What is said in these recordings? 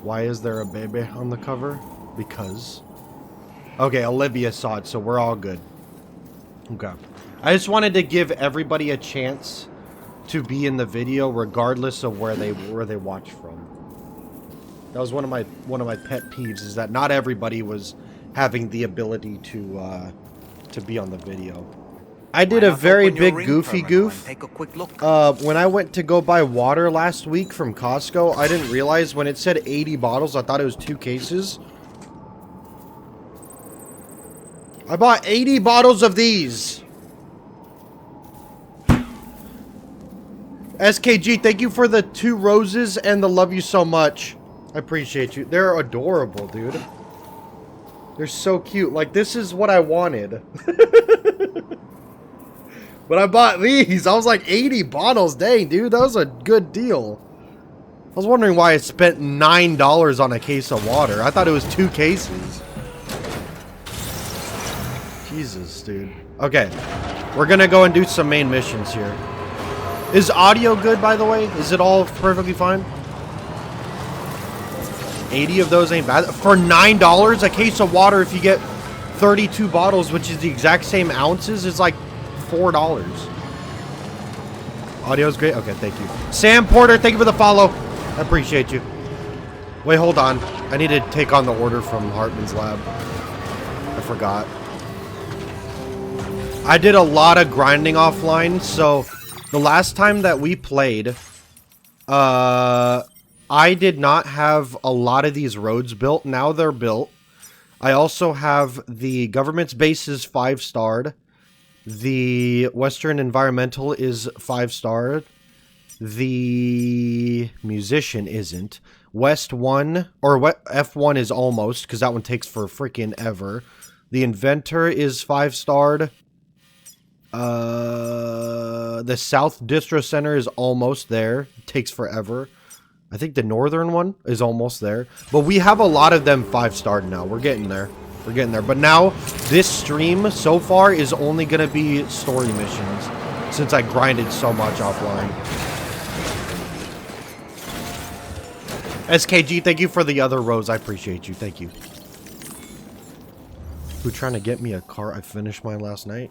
Why is there a baby on the cover? Because. Okay, Olivia saw it, so we're all good. Okay. I just wanted to give everybody a chance to be in the video, regardless of where they watch from. That was one of my pet peeves, is that not everybody was having the ability to be on the video. I did a very big goofy goof. Take a quick look. When I went to go buy water last week from Costco, I didn't realize when it said 80 bottles, I thought it was 2 cases. I bought 80 bottles of these. SKG, thank you for the 2 roses and the love you so much. I appreciate you. They're adorable, dude. They're so cute. Like, this is what I wanted. But I bought these. I was like, 80 bottles. Dang, dude. That was a good deal. I was wondering why I spent $9 on a case of water. I thought it was 2 cases. Jesus, dude. Okay. We're gonna go and do some main missions here. Is audio good, by the way? Is it all perfectly fine? 80 of those ain't bad. For $9 a case of water, if you get 32 bottles, which is the exact same ounces, is like $4. Audio's great. Okay, thank you. Sam Porter, thank you for the follow. I appreciate you. Wait, hold on. I need to take on the order from Hartman's lab. I forgot. I did a lot of grinding offline, so the last time that we played, I did not have a lot of these roads built. Now they're built. I also have the government's base is 5-starred. The Western Environmental is 5-starred. The musician isn't. West 1, or F1 is almost, because that one takes for freaking ever. The inventor is 5-starred. The South Distro Center is almost there. It takes forever. I think the northern one is almost there. But we have a lot of them 5-starred now. We're getting there. We're getting there. But now, this stream so far is only going to be story missions. Since I grinded so much offline. SKG, thank you for the other rose. I appreciate you. Thank you. Who trying to get me a car? I finished mine last night.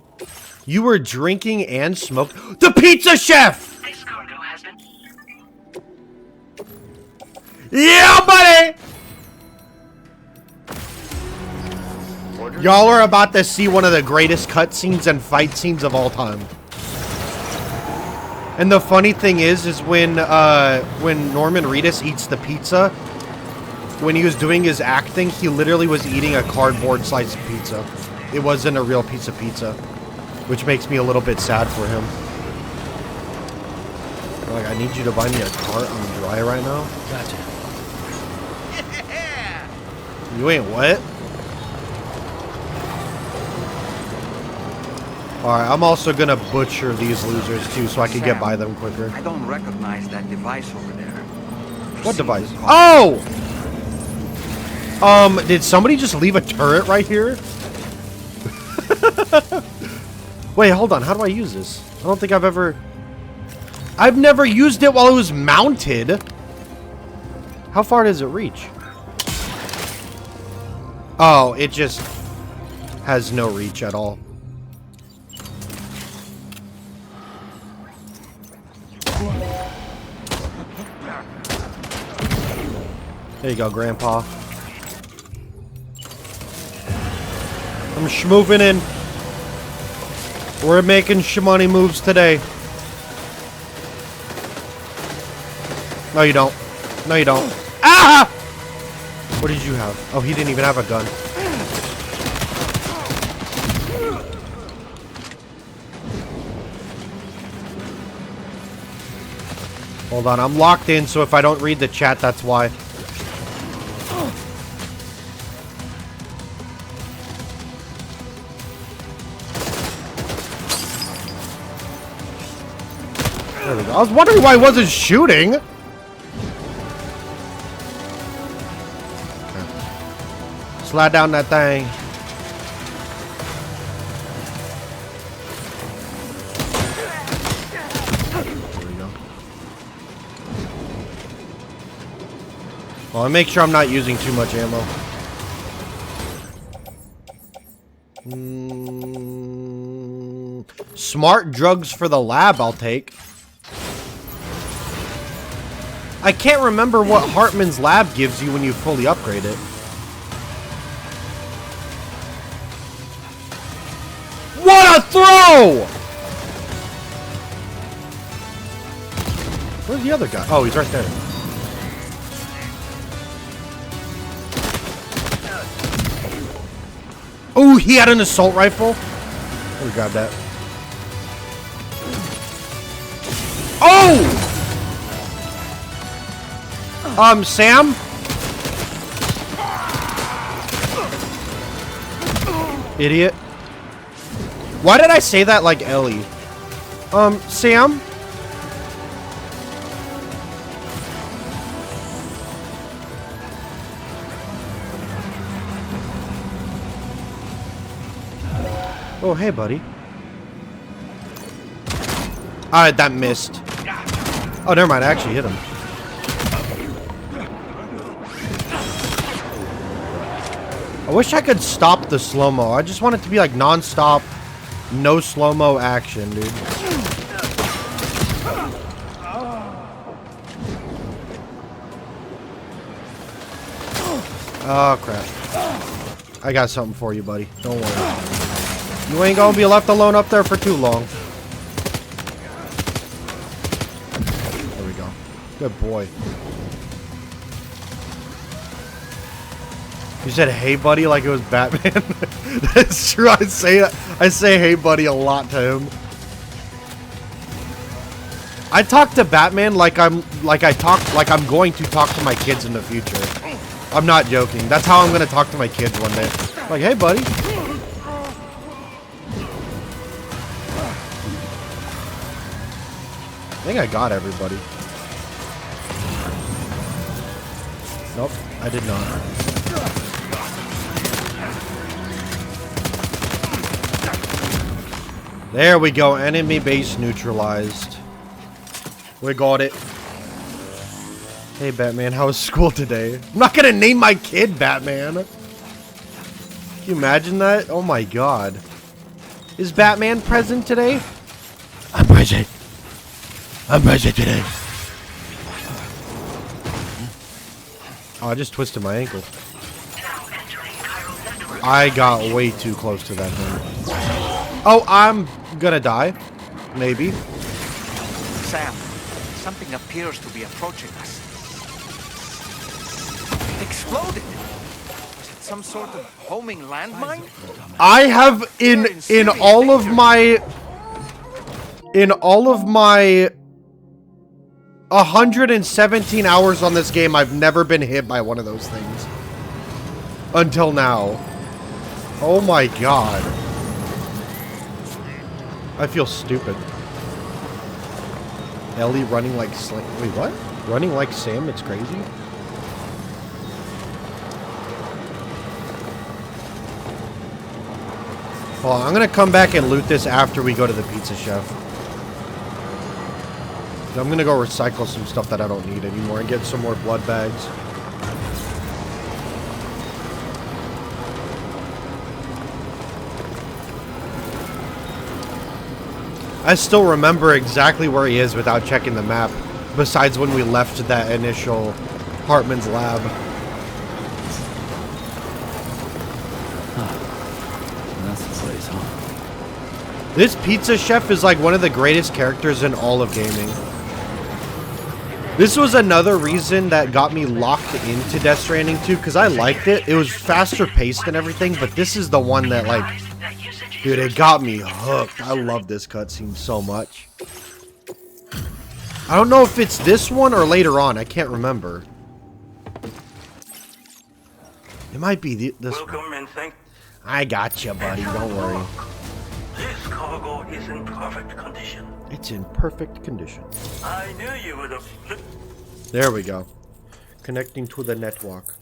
You were drinking and smoking. The pizza chef! This cargo has been... Yeah, buddy! Y'all are about to see one of the greatest cutscenes and fight scenes of all time. And the funny thing is when Norman Reedus eats the pizza, when he was doing his acting, he literally was eating a cardboard slice of pizza. It wasn't a real piece of pizza, which makes me a little bit sad for him. Like, I need you to buy me a cart on dry right now. Gotcha. Yeah! You ain't what? Alright, I'm also gonna butcher these losers too so I can get by them quicker. I don't recognize that device over there. What device? Oh! Did somebody just leave a turret right here? Wait, hold on. How do I use this? I don't think I've ever... I've never used it while it was mounted. How far does it reach? Oh, it just has no reach at all. There you go, Grandpa. I'm schmooving in. We're making shmoney moves today. No, you don't. No, you don't. Ah! What did you have? Oh, he didn't even have a gun. Hold on, I'm locked in, so if I don't read the chat, that's why. There we go. I was wondering why I wasn't shooting. Okay. Slide down that thing. There we go. Well, I'll make sure I'm not using too much ammo. Smart drugs for the lab, I'll take. I can't remember what Hartman's lab gives you when you fully upgrade it. What a throw! Where's the other guy? Oh, he's right there. Oh, he had an assault rifle. Let me grab that. Oh! Sam? Idiot. Why did I say that like Ellie? Sam? Oh, hey, buddy. Alright, that missed. Oh, never mind. I actually hit him. I wish I could stop the slow-mo. I just want it to be like non-stop, no slow-mo action, dude. Oh, crap. I got something for you, buddy. Don't worry. You ain't gonna be left alone up there for too long. There we go. Good boy. You said, hey, buddy, like it was Batman. That's true. I say hey, buddy, a lot to him. I talk to Batman like I'm going to talk to my kids in the future. I'm not joking. That's how I'm gonna talk to my kids one day. Like, hey, buddy. I think I got everybody. Nope, I did not. There we go. Enemy base neutralized. We got it. Hey, Batman, how was school today? I'm not gonna name my kid Batman. Can you imagine that? Oh my god. Is Batman present today? I'm present. I'm present today. Oh, I just twisted my ankle. I got way too close to that thing. Oh, I'm gonna die. Maybe. Sam, something appears to be approaching us. It exploded. Was it some sort of homing landmine? I have in all of my 117 hours on this game, I've never been hit by one of those things. Until now. Oh my god. I feel stupid. Ellie running like Slam. Wait, what? Running like Sam? It's crazy. Hold on, I'm gonna come back and loot this after we go to the pizza chef. I'm gonna go recycle some stuff that I don't need anymore and get some more blood bags. I still remember exactly where he is without checking the map, besides when we left that initial Hartman's lab. That's the place, huh? This pizza chef is like one of the greatest characters in all of gaming. This was another reason that got me locked into Death Stranding 2, because I liked it. It was faster paced and everything, but this is the one that, like, dude, it got me hooked. I love this cutscene so much. I don't know if it's this one or later on. I can't remember. It might be this one. And thank I got you, buddy. Don't worry. This cargo is in perfect condition. It's in perfect condition. I knew you would have. There we go. Connecting to the network.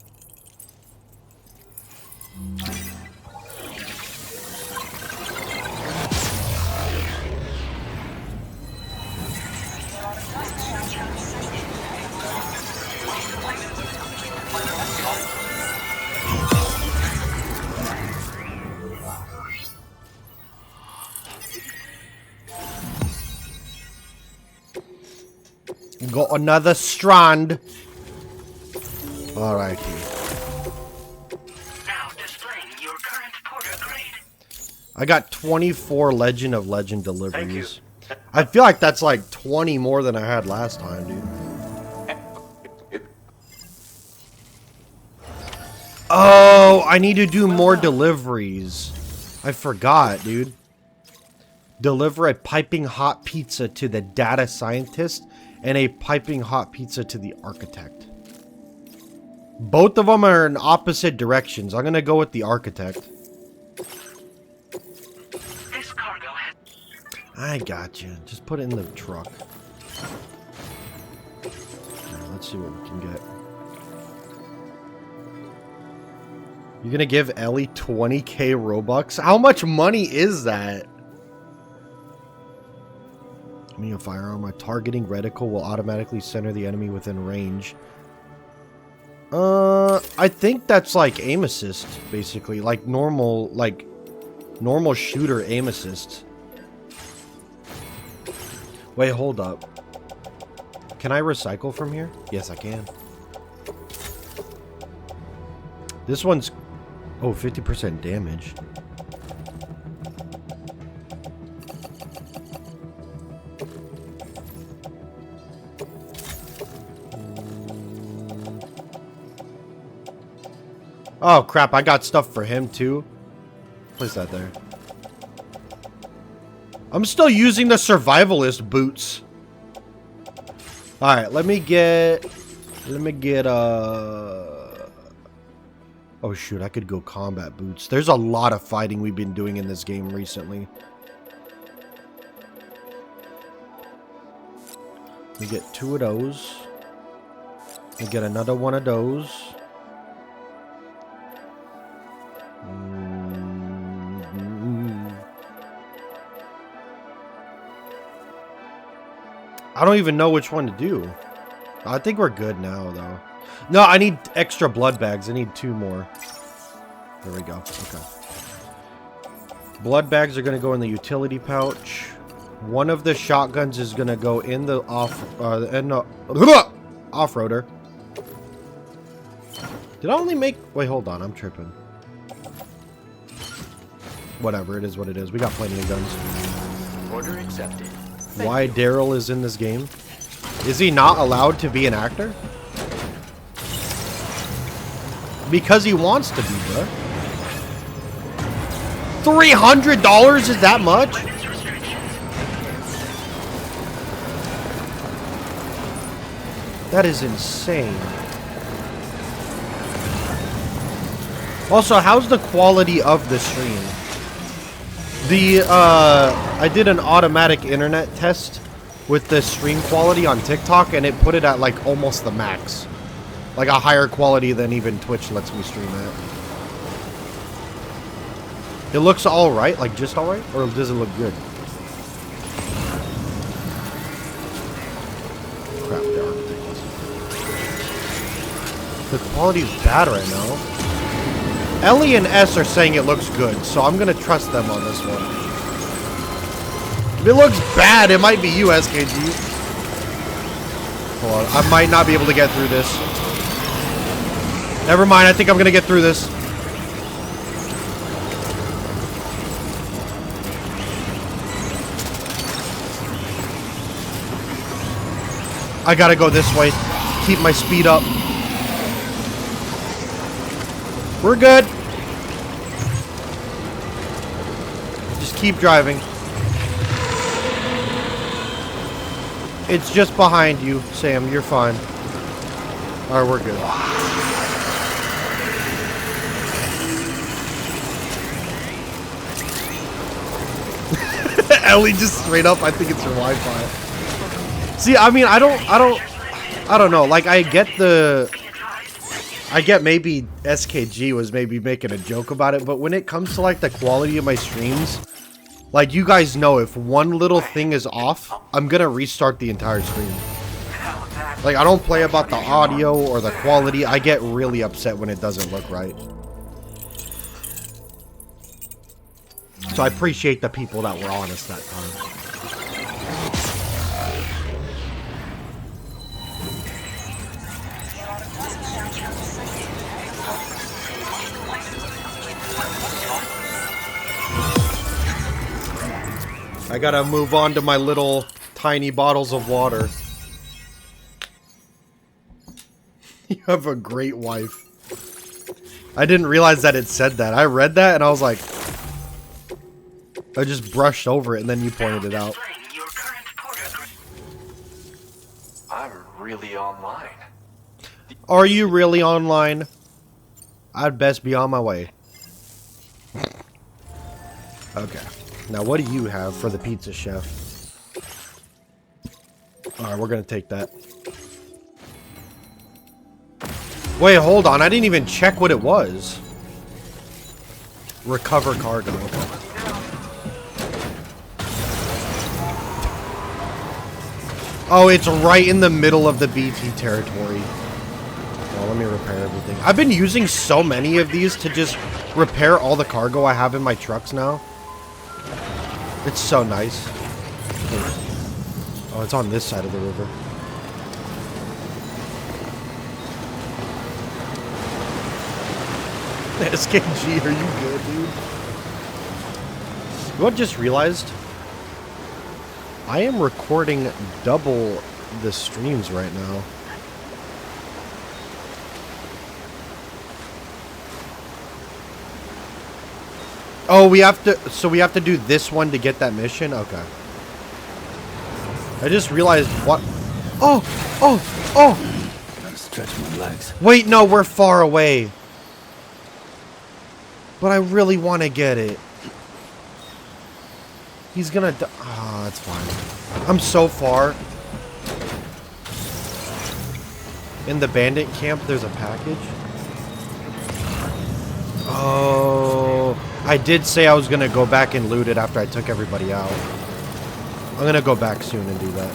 Got another strand. Alrighty. Now displaying your current porter grade. I got 24 Legend of Legend deliveries. I feel like that's like 20 more than I had last time, dude. Oh, I need to do more deliveries. I forgot, dude. Deliver a piping hot pizza to the data scientist and a piping hot pizza to the architect. Both of them are in opposite directions. I'm gonna go with the architect. This cargo has... I got you. Just put it in the truck. Right, let's see what we can get. You're gonna give Ellie 20k Robux? How much money is that? Me a firearm. A targeting reticle will automatically center the enemy within range. I think that's like aim assist, basically, like normal shooter aim assist. Wait, hold up. Can I recycle from here? Yes, I can. This one's, oh, 50% damage. Oh, crap. I got stuff for him, too. Place that there. I'm still using the survivalist boots. Alright, let me get... Oh, shoot. I could go combat boots. There's a lot of fighting we've been doing in this game recently. Let me get 2 of those. Let me get another one of those. I don't even know which one to do. I think we're good now, though. No, I need extra blood bags. I need 2 more. There we go. Okay. Blood bags are going to go in the utility pouch. One of the shotguns is going to go in the off-roader. Did I only make... Wait, hold on. I'm tripping. Whatever. It is what it is. We got plenty of guns. Order accepted. Why Daryl is in this game? Is he not allowed to be an actor? Because he wants to be, bro. $300 is that much? That is insane. Also, how's the quality of the stream? I did an automatic internet test with the stream quality on TikTok, and it put it at like almost the max. Like a higher quality than even Twitch lets me stream at. It looks alright, like just alright? Or does it look good? Crap, the architect is... The quality is bad right now. Ellie and S are saying it looks good, so I'm gonna trust them on this one. If it looks bad, it might be you, SKG. Hold on, I might not be able to get through this. Never mind, I think I'm gonna get through this. I gotta go this way. Keep my speed up. We're good. Just keep driving. It's just behind you, Sam. You're fine. Alright, we're good. Ellie just straight up, I think it's your Wi-Fi. See, I mean, I don't know. Like, I get maybe SKG was maybe making a joke about it, but when it comes to like the quality of my streams, like you guys know, if one little thing is off, I'm gonna restart the entire stream. Like, I don't play about the audio or the quality. I get really upset when it doesn't look right. So I appreciate the people that were honest that time. I gotta move on to my little tiny bottles of water. You have a great wife. I didn't realize that it said that. I read that and I was like, I just brushed over it and then you pointed it out. I'm really online. Are you really online? I'd best be on my way. Okay. Now what do you have for the pizza chef? Alright, we're gonna take that. Wait, hold on. I didn't even check what it was. Recover cargo. Okay. Oh, it's right in the middle of the BT territory. Well, let me repair everything. I've been using so many of these to just repair all the cargo I have in my trucks now. It's so nice. Oh, it's on this side of the river. SKG, are you good, dude? You know what I just realized? I am recording double the streams right now. Oh, we have to, so we have to do this one to get that mission? Okay. I just realized what, Gotta stretch my legs. wait, no, we're far away. But I really want to get it. He's gonna die. Ah, that's fine. I'm so far. In the bandit camp, there's a package. Oh, I did say I was gonna go back and loot it after I took everybody out. I'm gonna go back soon and do that.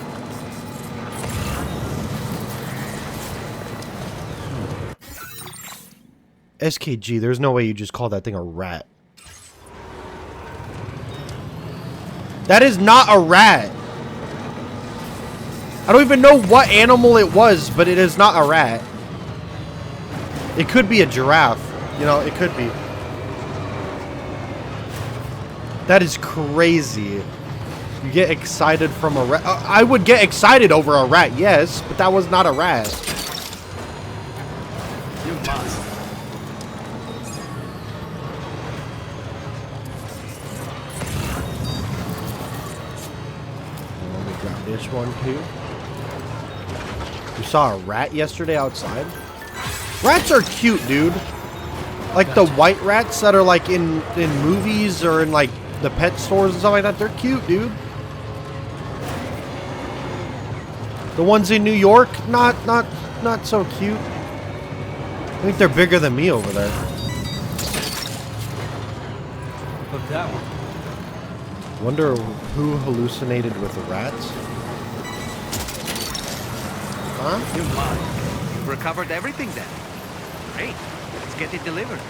SKG, there's no way you just call that thing a rat. That is not a rat. I don't even know what animal it was, but it is not a rat. It could be a giraffe. You know, it could be. That is crazy. You get excited from a rat. I would get excited over a rat, yes, but that was not a rat. You must. Let me grab this one too. You saw a rat yesterday outside? Rats are cute, dude. Like the white rats that are like in movies or in like the pet stores and stuff like that. They're cute, dude. The ones in New York, not so cute. I think they're bigger than me over there. Look that one. Wonder who hallucinated with the rats? Huh? You must. You've recovered everything then. Great. Let's get it delivered.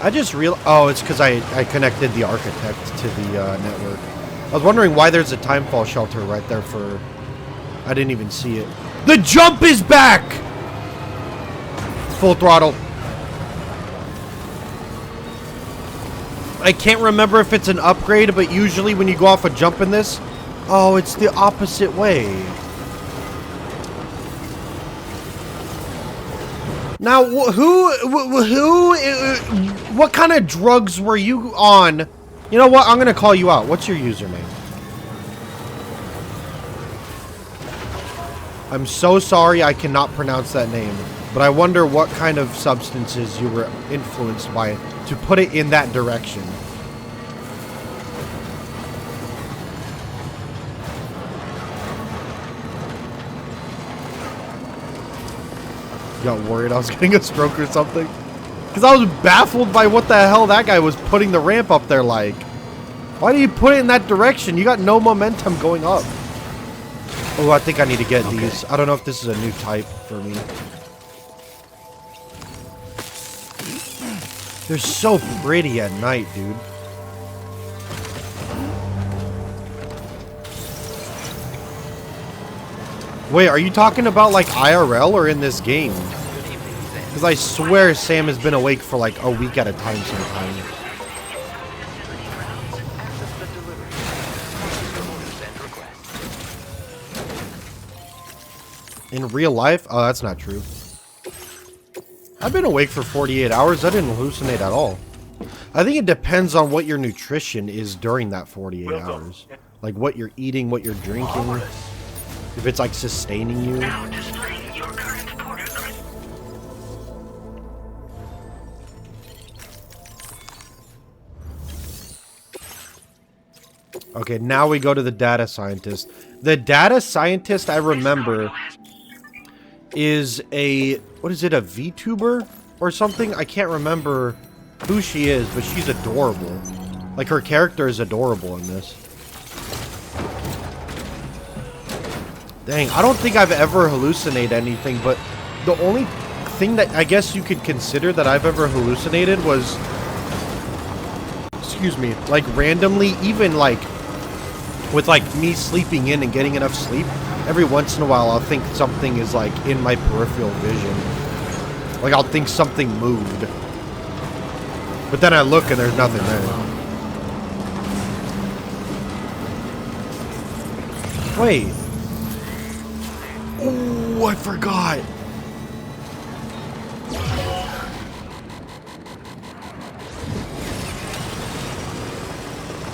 I just oh, it's because I connected the architect to the network. I was wondering why there's a timefall shelter right there for... I didn't even see it. The jump is back! Full throttle. I can't remember if it's an upgrade, but usually when you go off a jump in this... Oh, it's the opposite way. Now, what kind of drugs were you on? You know what? I'm going to call you out. What's your username? I'm so sorry I cannot pronounce that name, but I wonder what kind of substances you were influenced by to put it in that direction. Got worried I was getting a stroke or something. Because I was baffled by what the hell that guy was putting the ramp up there like. Why do you put it in that direction? You got no momentum going up. Oh, I think I need to get these. I don't know if this is a new type for me. They're so pretty at night, dude. Wait, are you talking about like IRL or in this game? Good evening, Zane. Because I swear Sam has been awake for like a week at a time sometimes. In real life? Oh, that's not true. I've been awake for 48 hours. I didn't hallucinate at all. I think it depends on what your nutrition is during that 48 hours. Like what you're eating, what you're drinking. If it's like sustaining you. Now displaying your current porter grid. Okay, now we go to the data scientist. The data scientist, I remember, is a, what is it, a VTuber or something? I can't remember who she is, but she's adorable. Like, her character is adorable in this. Dang, I don't think I've ever hallucinated anything, but the only thing that I guess you could consider that I've ever hallucinated was, excuse me, like randomly, even like with like me sleeping in and getting enough sleep, every once in a while I'll think something is like in my peripheral vision. Like I'll think something moved. But then I look and there's nothing there. Wait. Oh, I forgot.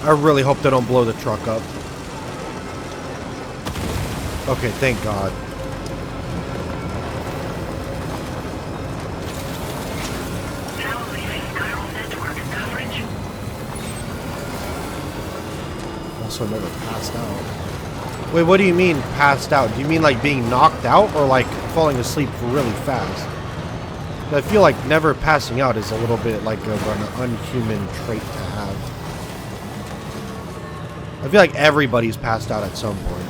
I really hope they don't blow the truck up. Okay, thank God. Now leaving neural network coverage. Also never passed out. Wait, what do you mean passed out? Do you mean like being knocked out or like falling asleep really fast? I feel like never passing out is a little bit like of an unhuman trait to have. I feel like everybody's passed out at some point.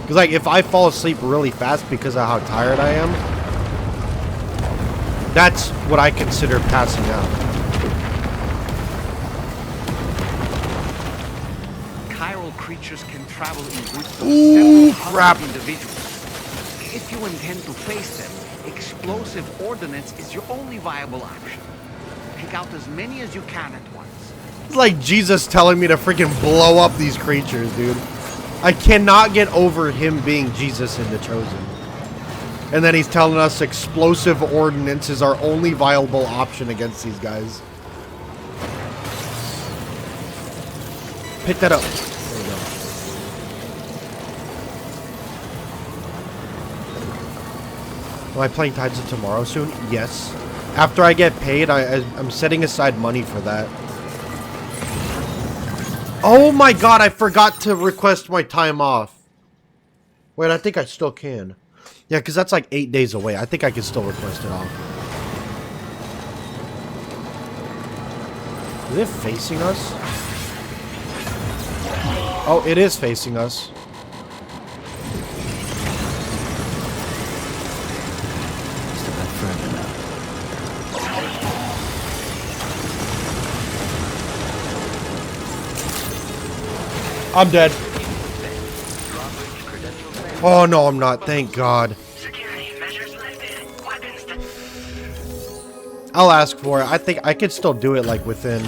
Because like if I fall asleep really fast because of how tired I am, that's what I consider passing out. Chiral creatures can travel in groups of Ooh, several crap. hundred individuals. If you intend to face them, explosive ordnance is your only viable option. Pick out as many as you can at once. It's like Jesus telling me to freaking blow up these creatures, dude. I cannot get over him being Jesus in The Chosen. And then he's telling us explosive ordnance is our only viable option against these guys. Pick that up. There we go. Am I playing Tides of Tomorrow soon? Yes. After I get paid, I'm setting aside money for that. Oh my God, I forgot to request my time off. Wait, I think I still can. Yeah, because that's like 8 days away. I think I can still request it off. Is it facing us? Oh, it is facing us. Still got further now. I'm dead. Oh no, I'm not. Thank God. Security measures lifted. Weapons. I'll ask for it. I think I could still do it like within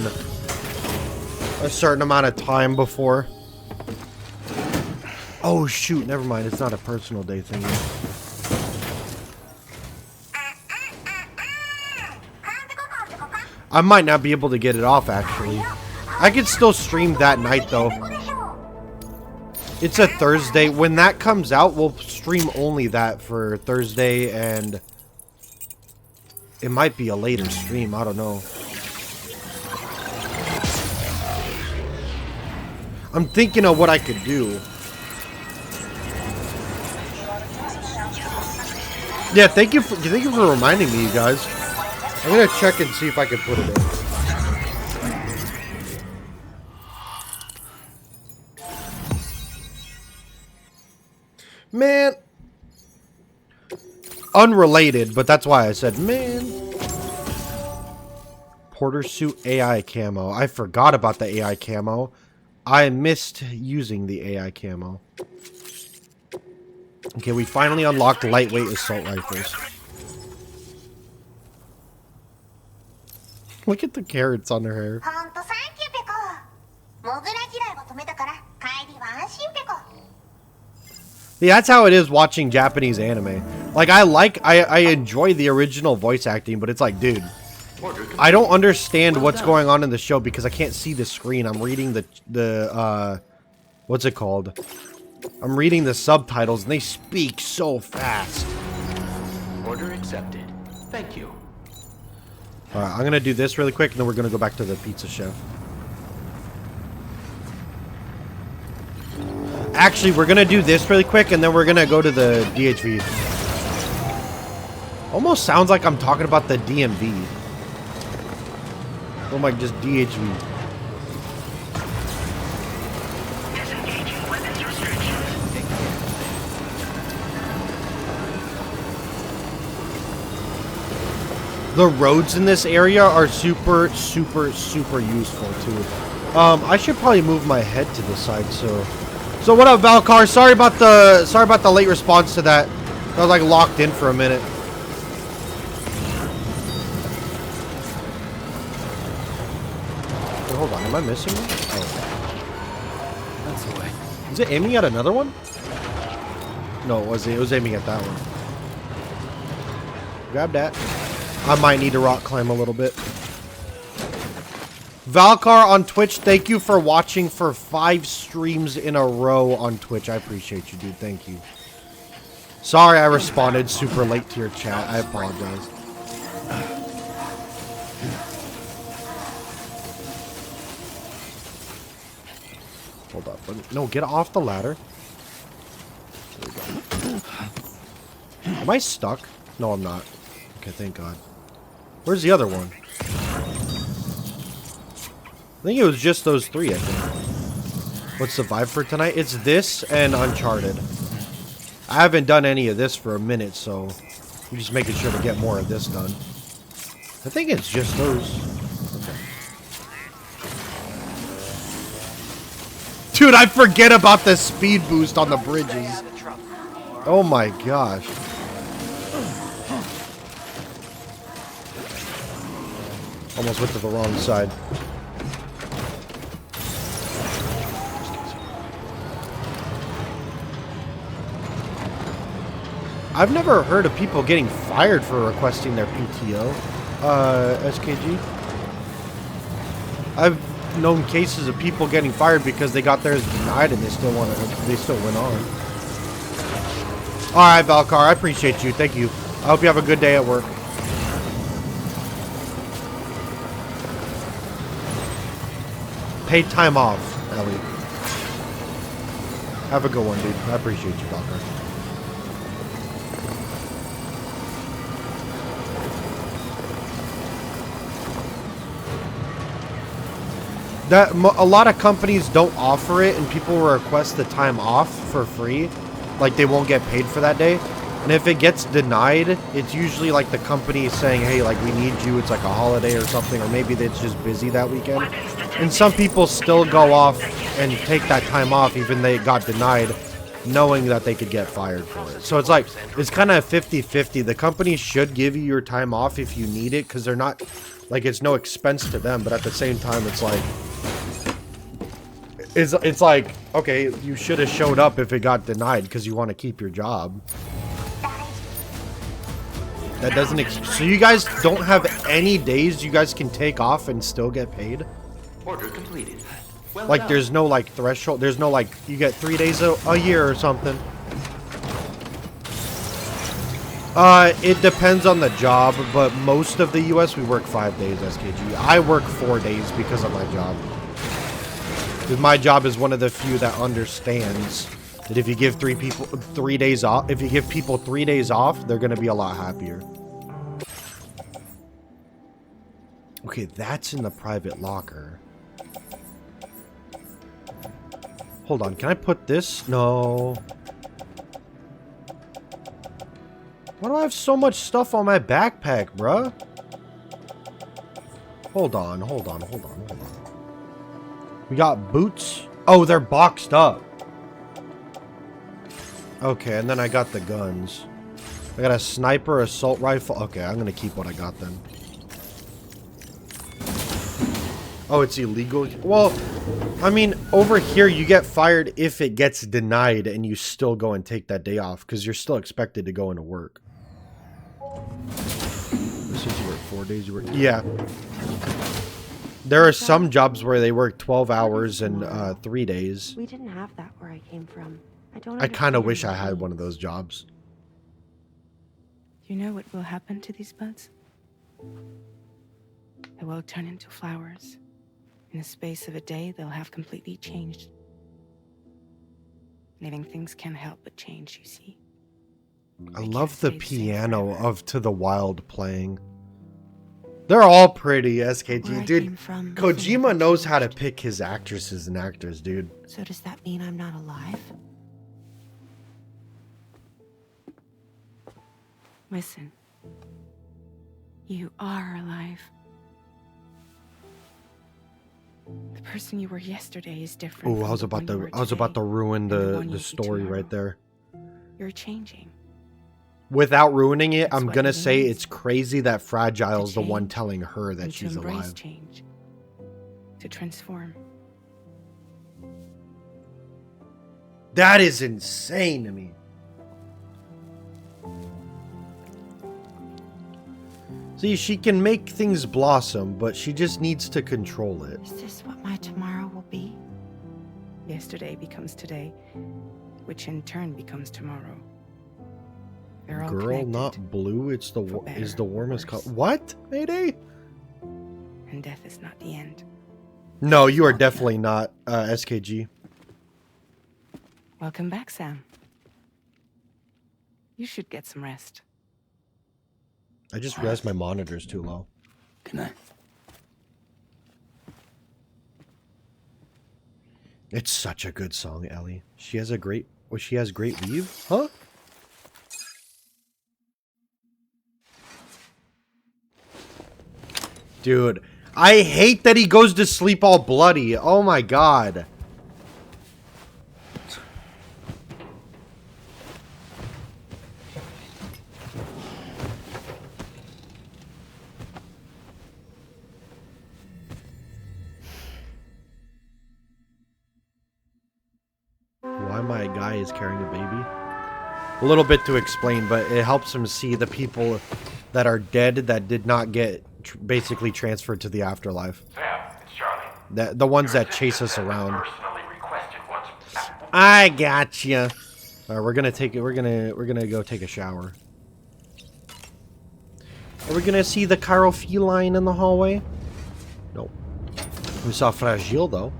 a certain amount of time before. Oh shoot, never mind. It's not a personal day thing. I might not be able to get it off actually. I could still stream that night though. It's a Thursday. When that comes out, we'll stream only that for Thursday, and it might be a later stream. I don't know. I'm thinking of what I could do. Yeah, thank you for reminding me, you guys. I'm gonna check and see if I can put it in. Man. Unrelated, but that's why I said, man. Porter suit AI camo. I forgot about the AI camo. I missed using the AI camo. Okay, we finally unlocked lightweight assault rifles. Look at the carrots on her hair. Yeah, that's how it is watching Japanese anime. Like, I enjoy the original voice acting, but it's like, dude, I don't understand what's going on in the show because I can't see the screen. I'm reading the what's it called? I'm reading the subtitles, and they speak so fast. Order accepted. Thank you. Alright, I'm gonna do this really quick, and then we're gonna go back to the pizza chef. Actually, we're gonna do this really quick, and then we're gonna go to the DHV. Almost sounds like I'm talking about the DMV. Or like just DHV. Disengaging weapons restrictions. The roads in this area are super useful too. I should probably move my head to the side. So what up, Valcar? Sorry about the late response to that. I was like locked in for a minute. Wait, hold on, am I missing one? Oh, That's the way. is it aiming at another one? No, it was aiming at that one. Grab that. I might need to rock climb a little bit. Valcar on Twitch, thank you for watching for 5 streams in a row on Twitch. I appreciate you, dude. Thank you. Sorry I responded super late to your chat. I apologize. Hold up. No, get off the ladder. There we go. Am I stuck? No, I'm not. Okay, thank God. Where's the other one? I think it was just those 3, I think. What's the vibe for tonight? It's this and Uncharted. I haven't done any of this for a minute, so I'm just making sure to get more of this done. I think it's just those. Okay. Dude, I forget about the speed boost on the bridges. Oh my gosh. Almost went to the wrong side. I've never heard of people getting fired for requesting their PTO, SKG. I've known cases of people getting fired because they got theirs denied and they still went on. All right, Valcar, I appreciate you. Thank you. I hope you have a good day at work. Paid time off, Ellie. Have a good one, dude. I appreciate you, Valcar. A lot of companies don't offer it, and people will request the time off for free. Like, they won't get paid for that day. And if it gets denied, it's usually like the company saying, hey, like, we need you. It's like a holiday or something, or maybe it's just busy that weekend. And some people still go off and take that time off, even they got denied, knowing that they could get fired for it. So it's like, it's kind of 50-50. The company should give you your time off if you need it, because they're not, like, it's no expense to them. But at the same time, it's like, it's like, okay, you should have showed up if it got denied because you want to keep your job. That doesn't so you guys don't have any days you guys can take off and still get paid? Order completed. Well like done. there's no like threshold, there's no like you get 3 days a year or something. It depends on the job, but most of the US we work 5 days, SKG. I work 4 days because of my job. Because my job is one of the few that understands that if you give 3 days off, if you give people 3 days off, they're gonna be a lot happier. Okay, that's in the private locker. Hold on, can I put this? No. Why do I have so much stuff on my backpack, bruh? Hold on. We got boots. Oh, they're boxed up. Okay, and then I got the guns. I got a sniper, assault rifle. Okay, I'm gonna keep what I got then. Oh, it's illegal? Well, I mean, over here you get fired if it gets denied and you still go and take that day off because you're still expected to go into work. Since you work 4 days, you work... Yeah. There are some jobs where they work 12 hours and 3 days. We didn't have that where I came from. I kind of wish I had one of those jobs. You know what will happen to these buds? They will turn into flowers. In the space of a day, they'll have completely changed. Living things can't help but change, you see. I love the piano of To the Wild playing. They're all pretty, SKG. Dude, Kojima knows how to pick his actresses and actors, dude. So does that mean I'm not alive? Listen. You are alive. The person you were yesterday is different. Oh, I was about to ruin the story right there. You're changing. Without ruining it, I'm gonna say it's crazy that Fragile's the one telling her that she's alive. Change. To transform. That is insane to me. See, she can make things blossom, but she just needs to control it. Is this what my tomorrow will be? Yesterday becomes today, which in turn becomes tomorrow. They're all Girl, connected, not blue. It's the warmest color. What, Mayday? And death is not the end. No, you are definitely not, SKG. Welcome back, Sam. You should get some rest. I just realized my monitor's too low. Good night. It's such a good song, Ellie. She has great weave? Huh? Dude, I hate that he goes to sleep all bloody. Oh my god. Why my guy is carrying a baby? A little bit to explain, but it helps him see the people that are dead that did not get basically transferred to the afterlife. Sam, it's Charlie. The ones that chase us around. I gotcha. All right, we're gonna take it. We're gonna go take a shower. Are we gonna see the Cairo feline in the hallway? Nope. We saw Fragile though.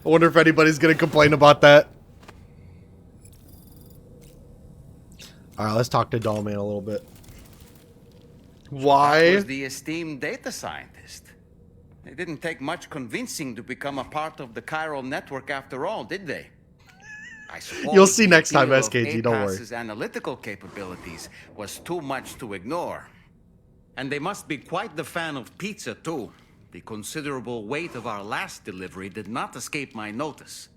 I wonder if anybody's gonna complain about that. Alright, let's talk to Dollman a little bit. Why? Was the esteemed data scientist. They didn't take much convincing to become a part of the chiral network after all, did they? I suppose you'll see next time, SKG, don't worry. His analytical capabilities was too much to ignore. And they must be quite the fan of pizza, too. The considerable weight of our last delivery did not escape my notice.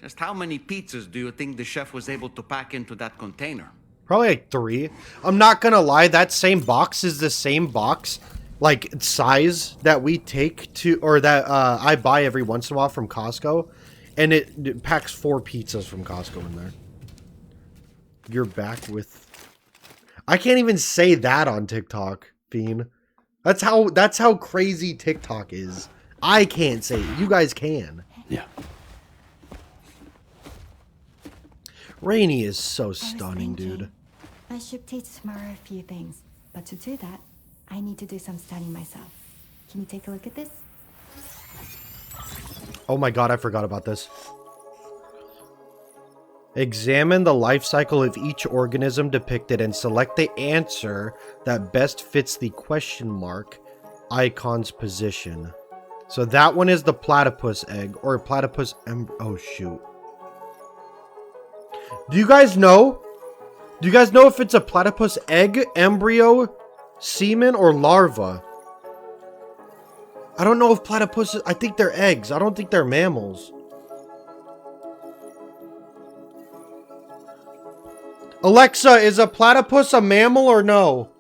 Just how many pizzas do you think the chef was able to pack into that container? Probably like 3. I'm not gonna lie, that same box is the same box, like, size that we take to, or that I buy every once in a while from Costco, and it packs 4 pizzas from Costco in there. You're back with... I can't even say that on TikTok, Fiend. That's how crazy TikTok is. I can't say it. You guys can. Yeah. Rainy is so stunning, dude. I should teach tomorrow a few things, but to do that, I need to do some studying myself. Can you take a look at this? Oh my god, I forgot about this. Examine the life cycle of each organism depicted and select the answer that best fits the question mark icon's position. So that one is the platypus egg, or platypus oh shoot. Do you guys know? Do you guys know if it's a platypus egg, embryo, semen, or larva? I don't know if platypuses... I think they're eggs. I don't think they're mammals. Alexa, is a platypus a mammal or no?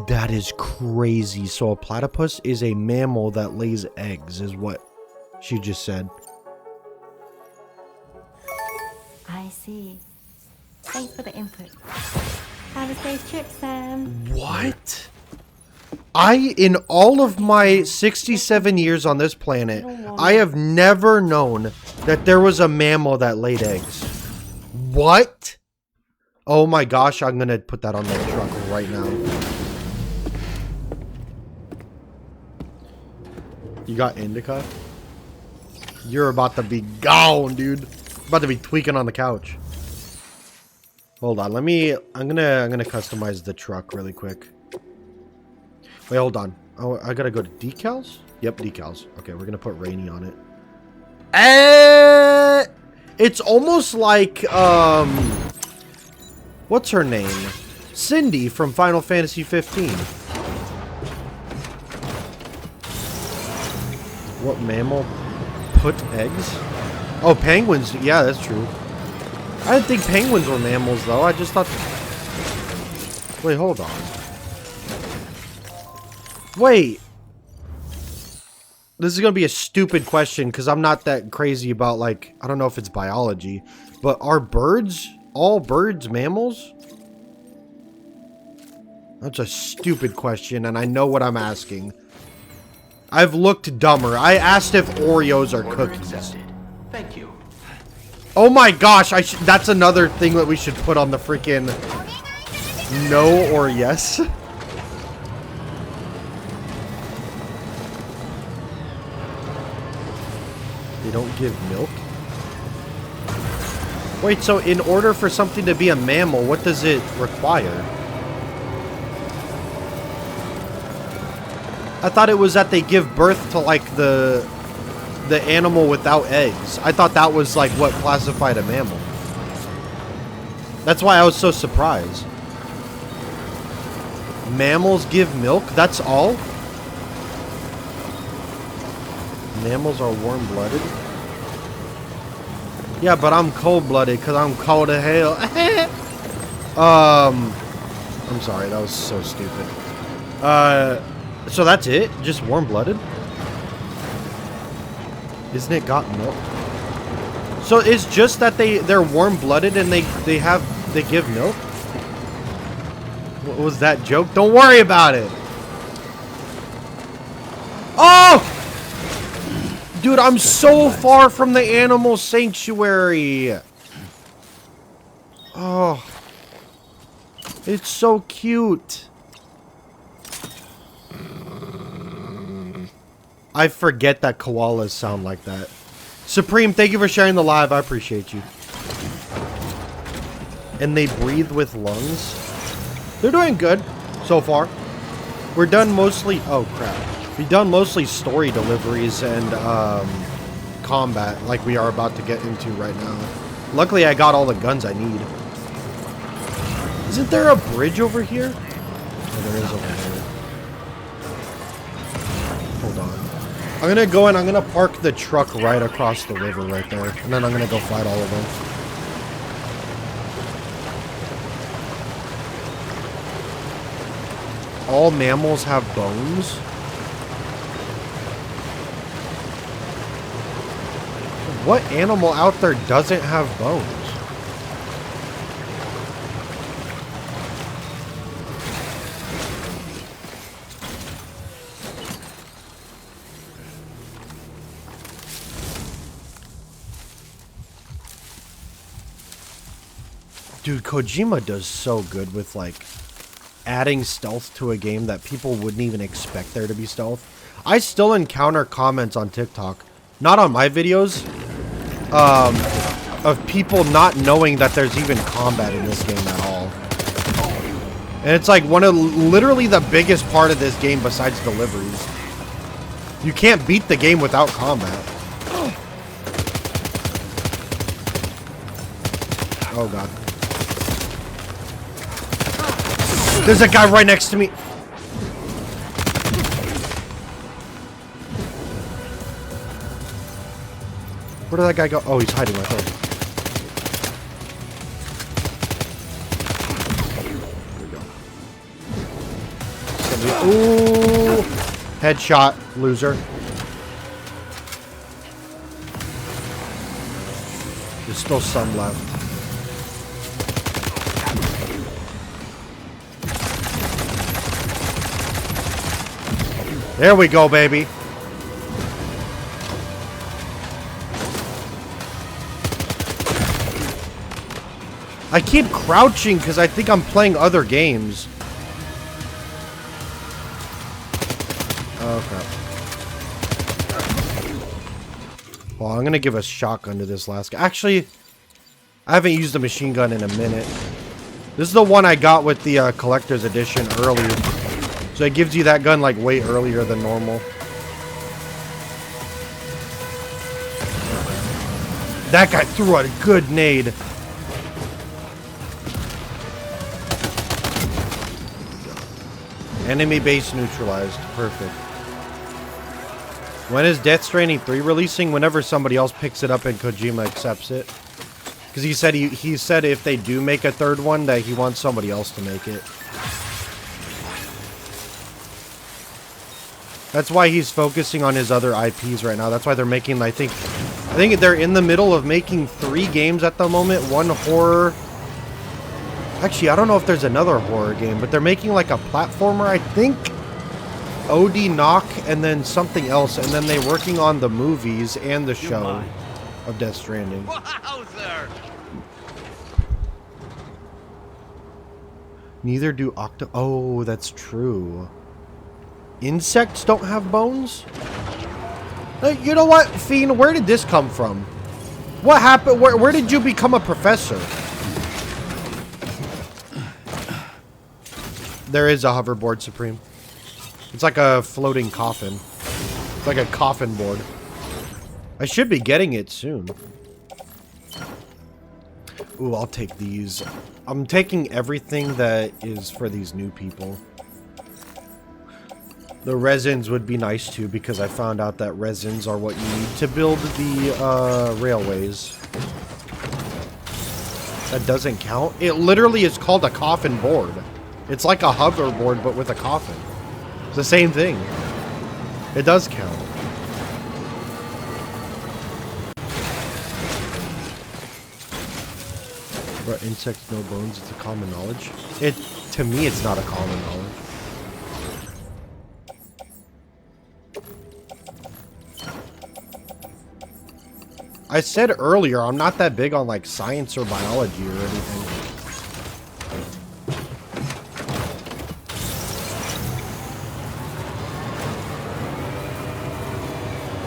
That is crazy. So a platypus is a mammal that lays eggs, is what she just said. I see. Thanks for the input. Have a safe trip, Sam. What? In all of my 67 years on this planet, I have never known that there was a mammal that laid eggs. What? Oh my gosh, I'm gonna put that on the truck right now. You got indica? You're about to be gone, dude. About to be tweaking on the couch. Hold on, I'm gonna customize the truck really quick. Wait, hold on. Oh, I gotta go to decals? Yep, decals. Okay, we're gonna put Rainy on it. It's almost like, what's her name? Cindy from Final Fantasy 15. What mammal put eggs? Oh, penguins. Yeah, that's true. I didn't think penguins were mammals, though. I just thought... Wait, hold on. Wait. This is going to be a stupid question, because I'm not that crazy about, like... I don't know if it's biology. But are birds... all birds mammals? That's a stupid question, and I know what I'm asking. I've looked dumber. I asked if Oreos are cookies. Accepted. Thank you. Oh my gosh, that's another thing that we should put on the freaking no or yes. They don't give milk? Wait, so in order for something to be a mammal, what does it require? I thought it was that they give birth to, like, the animal without eggs. I thought that was, like, what classified a mammal. That's why I was so surprised. Mammals give milk? That's all? Mammals are warm-blooded? Yeah, but I'm cold-blooded because I'm cold as hell. I'm sorry, that was so stupid. So that's it? Just warm-blooded? Isn't it got milk? So it's just that they're warm-blooded and they give milk? What was that joke? Don't worry about it. Oh! Dude, I'm so far from the animal sanctuary. Oh. It's so cute. I forget that koalas sound like that. Supreme, thank you for sharing the live. I appreciate you. And they breathe with lungs. They're doing good so far. We're done mostly... Oh, crap. We've done mostly story deliveries and combat like we are about to get into right now. Luckily, I got all the guns I need. Isn't there a bridge over here? Oh, there is over there. Hold on. I'm gonna go and I'm gonna park the truck right across the river right there. And then I'm gonna go fight all of them. All mammals have bones? What animal out there doesn't have bones? Dude, Kojima does so good with, like, adding stealth to a game that people wouldn't even expect there to be stealth. I still encounter comments on TikTok, not on my videos, of people not knowing that there's even combat in this game at all. And it's like literally the biggest part of this game besides deliveries. You can't beat the game without combat. Oh, God. There's a guy right next to me. Where did that guy go? Oh, he's hiding right there. There we go. Ooh! Headshot, loser. There's still some left. There we go, baby. I keep crouching because I think I'm playing other games. Oh, crap. Well, I'm going to give a shotgun to this last guy. Actually, I haven't used a machine gun in a minute. This is the one I got with the collector's edition earlier. So it gives you that gun like way earlier than normal. That guy threw a good nade. Enemy base neutralized. Perfect. When is Death Stranding 3 releasing? Whenever somebody else picks it up and Kojima accepts it. Because he said if they do make a third one that he wants somebody else to make it. That's why he's focusing on his other IPs right now. That's why they're making, I think they're in the middle of making 3 games at the moment. One horror. Actually, I don't know if there's another horror game, but they're making like a platformer, I think. OD Knock and then something else, and then they're working on the movies and the show of Death Stranding. Wowzer! Neither do Oh, that's true. Insects don't have bones? You know what, Fiend? Where did this come from? What happened? Where did you become a professor? There is a hoverboard, Supreme. It's like a floating coffin. It's like a coffin board. I should be getting it soon. Ooh, I'll take these. I'm taking everything that is for these new people. The resins would be nice too, because I found out that resins are what you need to build the railways. That doesn't count. It literally is called a coffin board. It's like a hoverboard, but with a coffin. It's the same thing. It does count. But insects, no bones, it's a common knowledge. To me, it's not a common knowledge. I said earlier, I'm not that big on like science or biology or anything.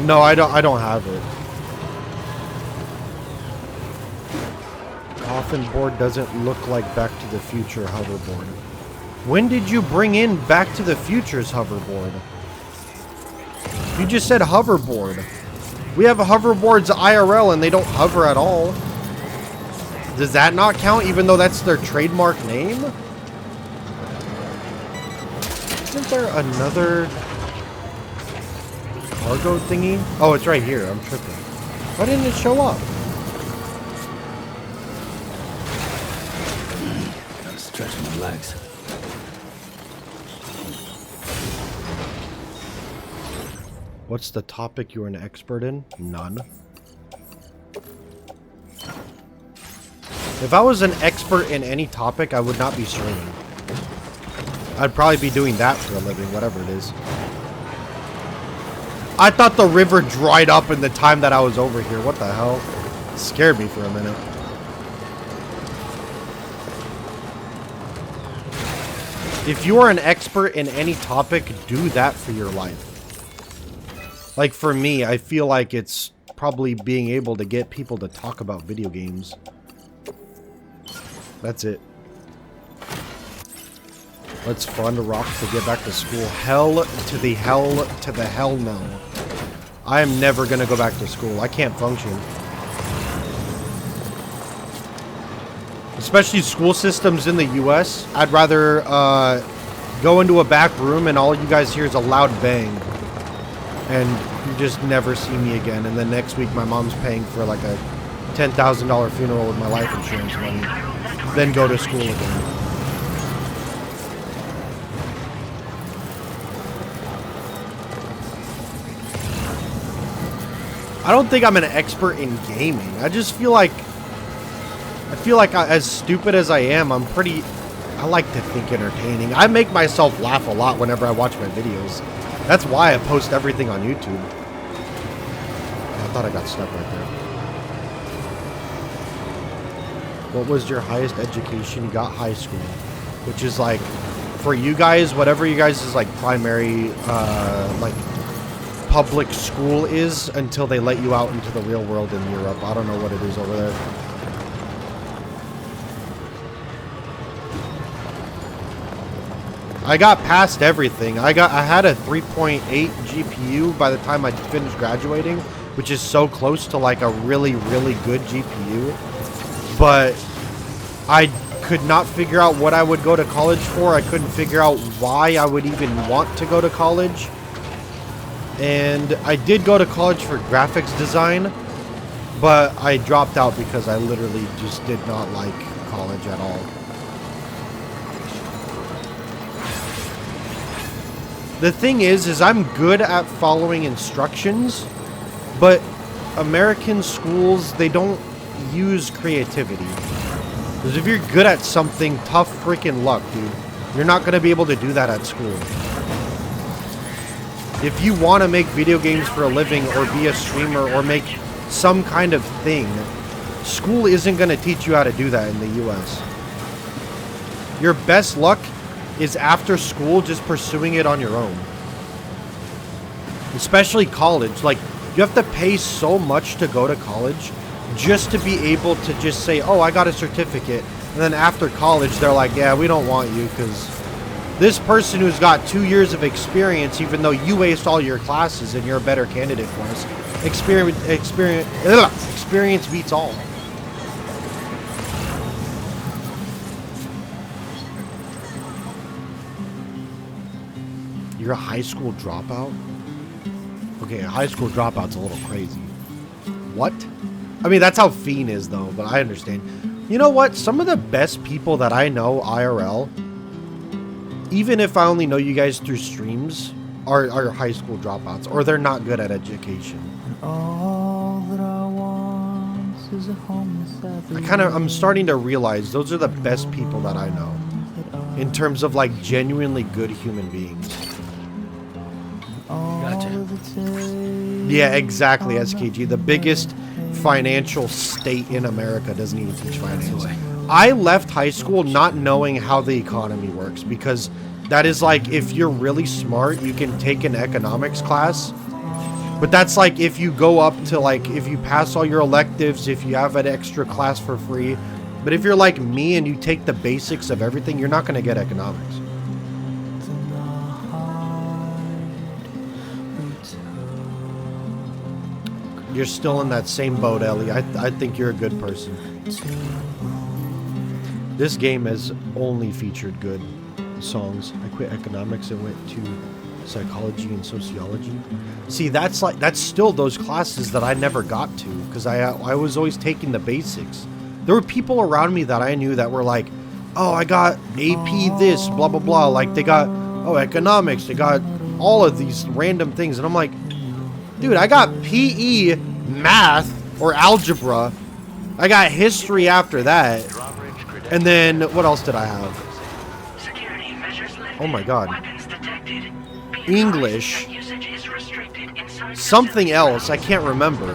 No, I don't have it. Coffin board doesn't look like Back to the Future hoverboard. When did you bring in Back to the Future's hoverboard? You just said hoverboard. We have hoverboards IRL and they don't hover at all. Does that not count even though that's their trademark name? Isn't there another cargo thingy? Oh, it's right here. I'm tripping. Why didn't it show up? Gotta stretch my legs. What's the topic you're an expert in? None. If I was an expert in any topic, I would not be streaming. I'd probably be doing that for a living, whatever it is. I thought the river dried up in the time that I was over here. What the hell? It scared me for a minute. If you are an expert in any topic, do that for your life. Like for me, I feel like it's probably being able to get people to talk about video games. That's it. Let's fund rock to get back to school. Hell to the hell to the hell no. I am never gonna go back to school. I can't function. especially school systems in the US, I'd rather go into a back room and all you guys hear is a loud bang. And you just never see me again. And then next week my mom's paying for like a $10,000 funeral with my life insurance money. Then go to school again. I don't think I'm an expert in gaming. I just feel like as stupid as I am, I like to think entertaining. I make myself laugh a lot whenever I watch my videos. That's why I post everything on YouTube. I thought I got stuck right there. What was your highest education? You got high school, which is like, for you guys, whatever you guys is like primary, like public school is until they let you out into the real world in Europe. I don't know what it is over there. I got past everything. I had a 3.8 GPU by the time I finished graduating, which is so close to like a really, really good GPU. But I could not figure out what I would go to college for. I couldn't figure out why I would even want to go to college. And I did go to college for graphics design, but I dropped out because I literally just did not like college at all. The thing is I'm good at following instructions, but American schools, they don't use creativity. Because if you're good at something, tough freaking luck, dude. You're not going to be able to do that at school. If you want to make video games for a living or be a streamer or make some kind of thing, school isn't going to teach you how to do that in the US. Your best luck is after school just pursuing it on your own. Especially college. Like, you have to pay so much to go to college just to be able to just say, oh, I got a certificate. And then after college, they're like, yeah, we don't want you because this person who's got 2 years of experience, even though you aced all your classes and you're a better candidate for us, experience beats all. You're a high school dropout? Okay, a high school dropout's a little crazy. What? I mean, that's how Fiend is, though, but I understand. You know what? Some of the best people that I know IRL, even if I only know you guys through streams, are high school dropouts, or they're not good at education. All that I want is a I'm starting to realize those are the best people that I know, in terms of, like, genuinely good human beings. Gotcha. Yeah, exactly, SKG. The biggest financial state in America doesn't even teach finance. I left high school not knowing how the economy works, because that is like, if you're really smart, you can take an economics class. But that's like if you go up to, like, if you pass all your electives, if you have an extra class for free. But if you're like me and you take the basics of everything, you're not going to get economics. You're still in that same boat, Ellie. I think you're a good person. This game has only featured good songs. I quit economics and went to psychology and sociology. See, that's still those classes that I never got to, because I was always taking the basics. There were people around me that I knew that were like, oh, I got AP this, blah, blah, blah. Like, they got, oh, economics. They got all of these random things. And I'm like, dude, I got PE, math, or algebra. I got history after that. And then, what else did I have? Oh my god. English. Something else, I can't remember.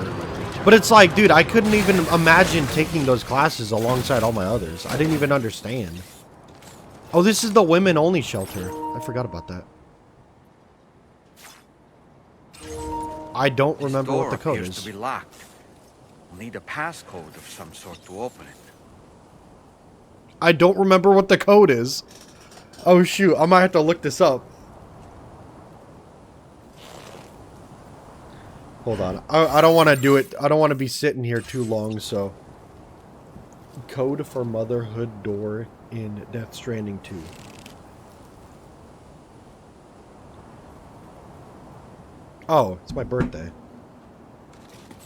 But it's like, dude, I couldn't even imagine taking those classes alongside all my others. I didn't even understand. Oh, this is the women-only shelter. I forgot about that. I don't remember what the code is. To be locked. We'll need a passcode of some sort to open it. I don't remember what the code is. Oh shoot, I might have to look this up. Hold on. I don't want to do it. I don't want to be sitting here too long, so. Code for motherhood door in Death Stranding 2. Oh, it's my birthday.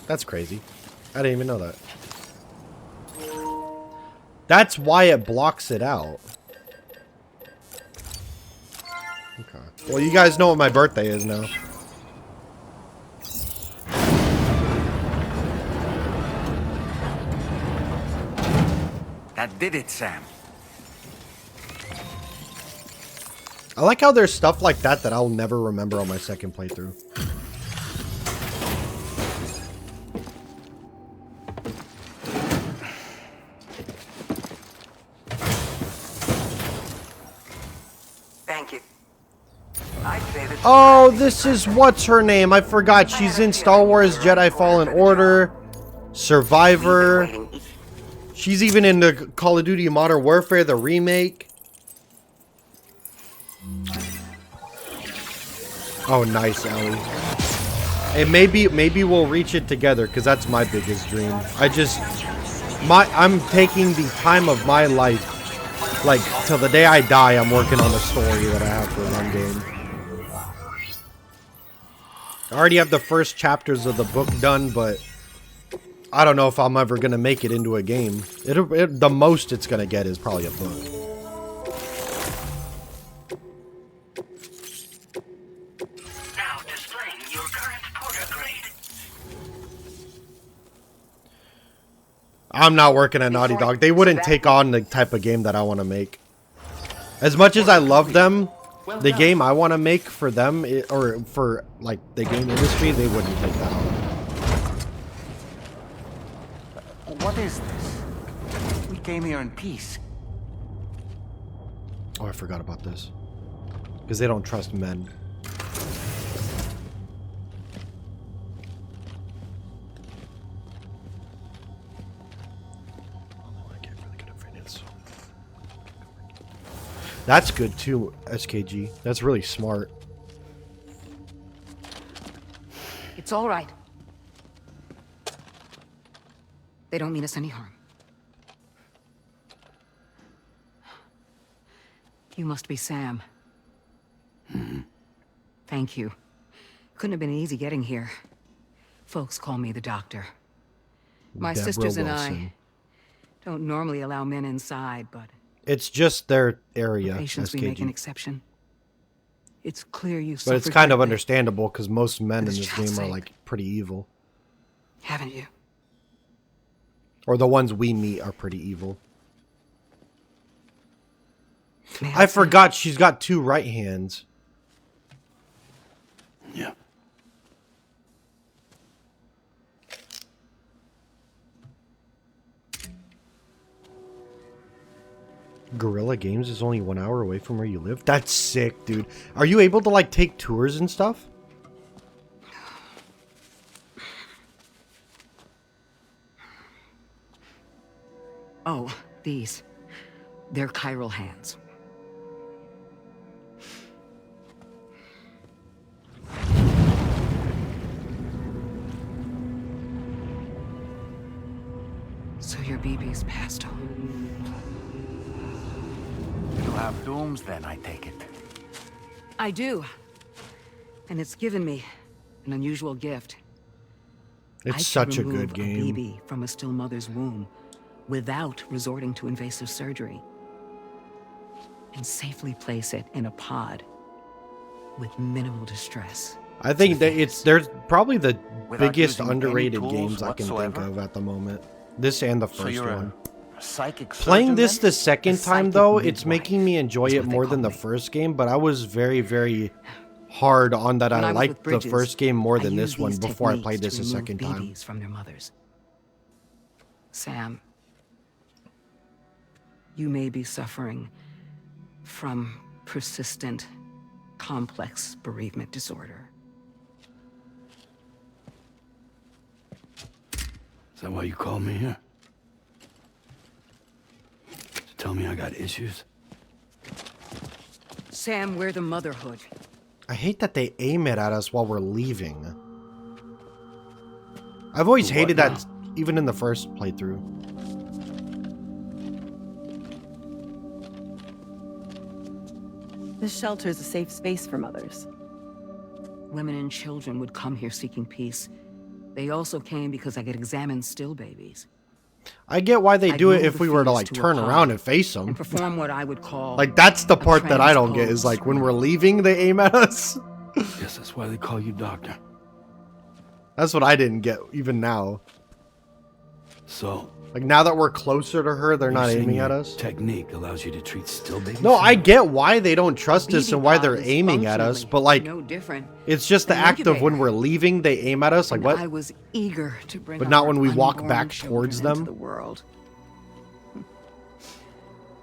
That's crazy. I didn't even know that. That's why it blocks it out. Okay. Well, you guys know what my birthday is now. That did it, Sam. I like how there's stuff like that that I'll never remember on my second playthrough. Thank you. I'd say that. Oh, this is what's her name? I forgot. She's in Star Wars Jedi Fallen Order, Survivor. She's even in the Call of Duty Modern Warfare, the remake. Oh, nice, Ellie. And maybe we'll reach it together, because that's my biggest dream. I'm taking the time of my life, like, till the day I die, I'm working on the story that I have for one game. I already have the first chapters of the book done, but I don't know if I'm ever going to make it into a game. The most it's going to get is probably a book. Now displaying your current porter grade. I'm not working at Naughty Dog. They wouldn't take on the type of game that I want to make. As much as I love them, the game I want to make for them, or for, like, the game industry, they wouldn't take that on. What is this? We came here in peace. Oh, I forgot about this. Because they don't trust men. That's good too, SKG. That's really smart. It's all right. They don't mean us any harm. You must be Sam. Thank you. Couldn't have been easy getting here. Folks call me the doctor. My Deborah sisters and Wilson. I don't normally allow men inside, but It's just their area, patients we make an SKG. exception. It's clear you But it's suffered kind of greatly, understandable because most men in this this child's game are sake. like pretty evil. haven't you? Or the ones we meet are pretty evil. May I say? forgot she's got two right hands. Yeah. Guerrilla Games is only 1 hour away from where you live? That's sick, dude. Are you able to, like, take tours and stuff? Oh, these. They're chiral hands. So your BB's passed on. You have dooms then, I take it. I do. And it's given me an unusual gift. I can It's such a remove good game. A BB from a still mother's womb without resorting to invasive surgery. And safely place it in a pod with minimal distress. I think that they're probably the Without biggest using any underrated tools games I can think whatsoever? of at the moment. This and the So first you're one. a psychic Playing surgeon, this then? the second A time psychic though, it's midwife making me enjoy is it what they more call than the me. first game, but I was very, very hard on that. When I was liked with the Bridges, first game more I than this used one these before I techniques played this to a remove second time. BBs from their mothers. Sam, you may be suffering from persistent, complex bereavement disorder. Is that why you called me here? To tell me I got issues? Sam, we're the motherhood. I hate that they aim it at us while we're leaving. I've always For hated what that, even in the first playthrough. This shelter is a safe space for mothers. Women and children would come here seeking peace. They also came because I could examine still babies. I get why they I'd do it move if the we were to fetus like to a turn pod around and face them. and perform what I would call Like that's the a part that I don't get is transpose. like when we're leaving they aim at us. Guess that's why they call you doctor. That's what I didn't get even now. So, Like now that we're closer to her, they're you're not saying aiming at your us. technique allows you to treat still babies? No, I get why they don't trust us and why BB they're pod is aiming at us, functionally but like no different it's just the than act of when incubator. we're leaving they aim at us. Like And what? I was eager to bring But not our when we walk unborn back children towards into them? the world.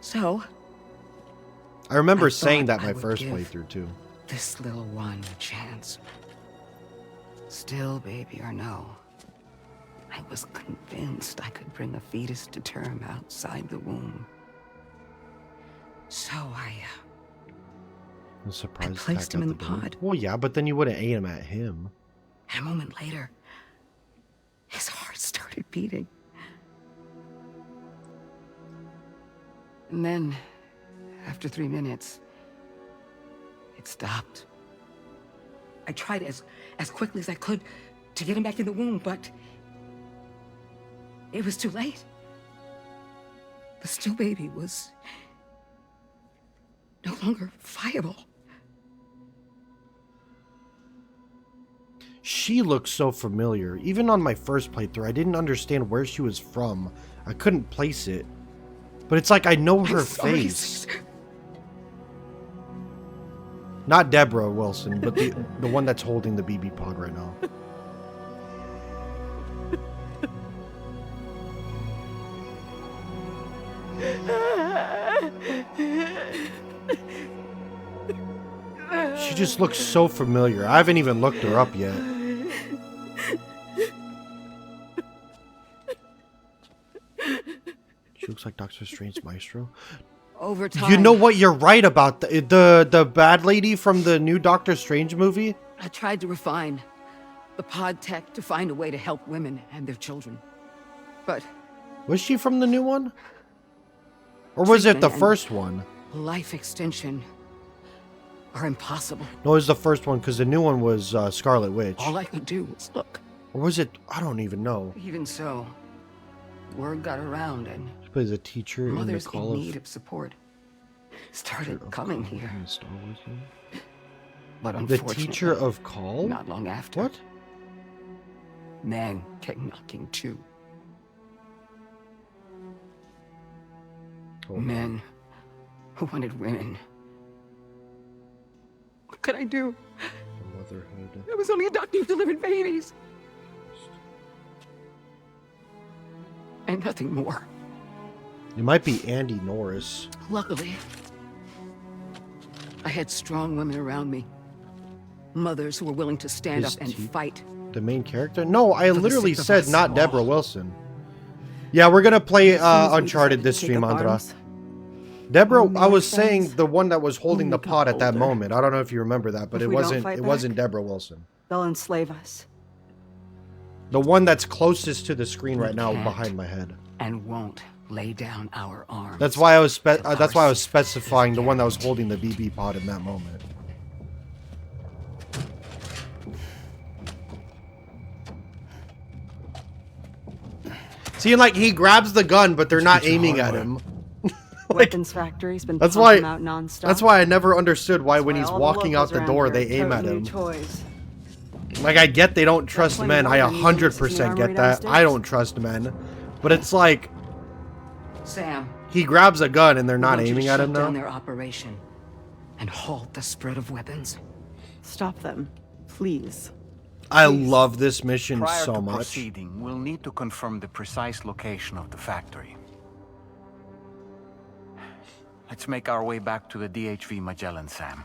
So, I remember I saying thought that I my would first give playthrough too. this little one a chance. Still baby or no, I was convinced I could bring a fetus to term outside the womb. So I'm surprised. I placed attacked him out in the door. pod. Well, yeah, but then you wouldn't aim at him. And a moment later, his heart started beating. And then, after 3 minutes, it stopped. I tried as quickly as I could to get him back in the womb, but it was too late. The still baby was no longer viable. She looks so familiar. Even on my first playthrough, I didn't understand where she was from. I couldn't place it. But it's like I know her sorry, face. Not Deborah Wilson, but the one that's holding the BB pod right now. She just looks so familiar. I haven't even looked her up yet. She looks like Doctor Strange's Maestro. Over time, You know what? You're right about the bad lady from the new Doctor Strange movie. I tried to refine the pod tech to find a way to help women and their children. But Was she from the new one? Or was it the Treatment and- first one? life extension are impossible. No, it was the first one because the new one was Scarlet Witch. All I could do was look. Or was it? I don't even know. Even so, word got around and She plays a teacher in the mothers Call in of need of support started of coming Call here. in the Star Wars game? But The unfortunately, teacher of Call? not long after, What? men came knocking too. Hold on. Men who wanted women. What could I do? Motherhood. I was only a doctor who delivered babies. And nothing more. It might be Andy Norris. Luckily, I had strong women around me. Mothers who were willing to stand His up and teeth? fight. The main character? No, I For the literally sake of said us not all. Deborah Wilson. Yeah, we're gonna play As soon as we Uncharted decided this to take stream, up Andra. arms, Deborah, when we I were was saying friends, the one that was holding when the we got pod at that older. moment. I don't know if you remember that, but If it we don't wasn't. fight It wasn't back, Deborah Wilson. they'll enslave us. The one that's closest to the screen We right now, can't. behind my head. And won't lay down our arms. That's why I was till that's why I our was specifying the one that was holding the BB pod in that moment. See, like he grabs the gun, but they're not Teach you aiming hard at way. him. Weapons factory's been That's pumping why- out nonstop. That's why I never understood why That's when why he's all walking out locals the around door, here they are aim at toting new him. Toys. Like I get they don't trust plenty men. I more than you used in the 100% armory get that. I downstairs. don't trust men. But it's like Sam, he grabs a gun and they're we not want you to aiming at him shut down now. their operation and halt the spread of weapons. Stop them, please. I love this mission Prior so to much. proceeding, we'll need to confirm the precise location of the factory. Let's make our way back to the DHV Magellan, Sam.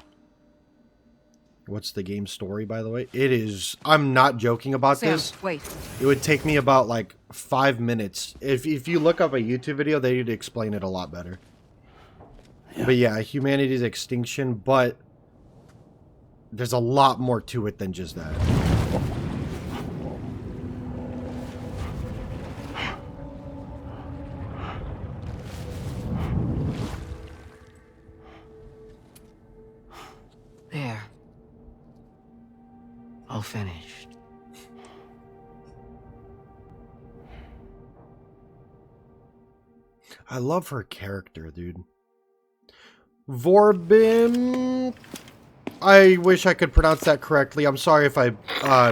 What's the game story, by the way? It is. I'm not joking about Sam, this. wait. It would take me about like 5 minutes. If you look up a YouTube video, they'd explain it a lot better. Yeah. But yeah, humanity's extinction, but there's a lot more to it than just that. all finished. I love her character, dude. Vorbim. I wish I could pronounce that correctly. I'm sorry if I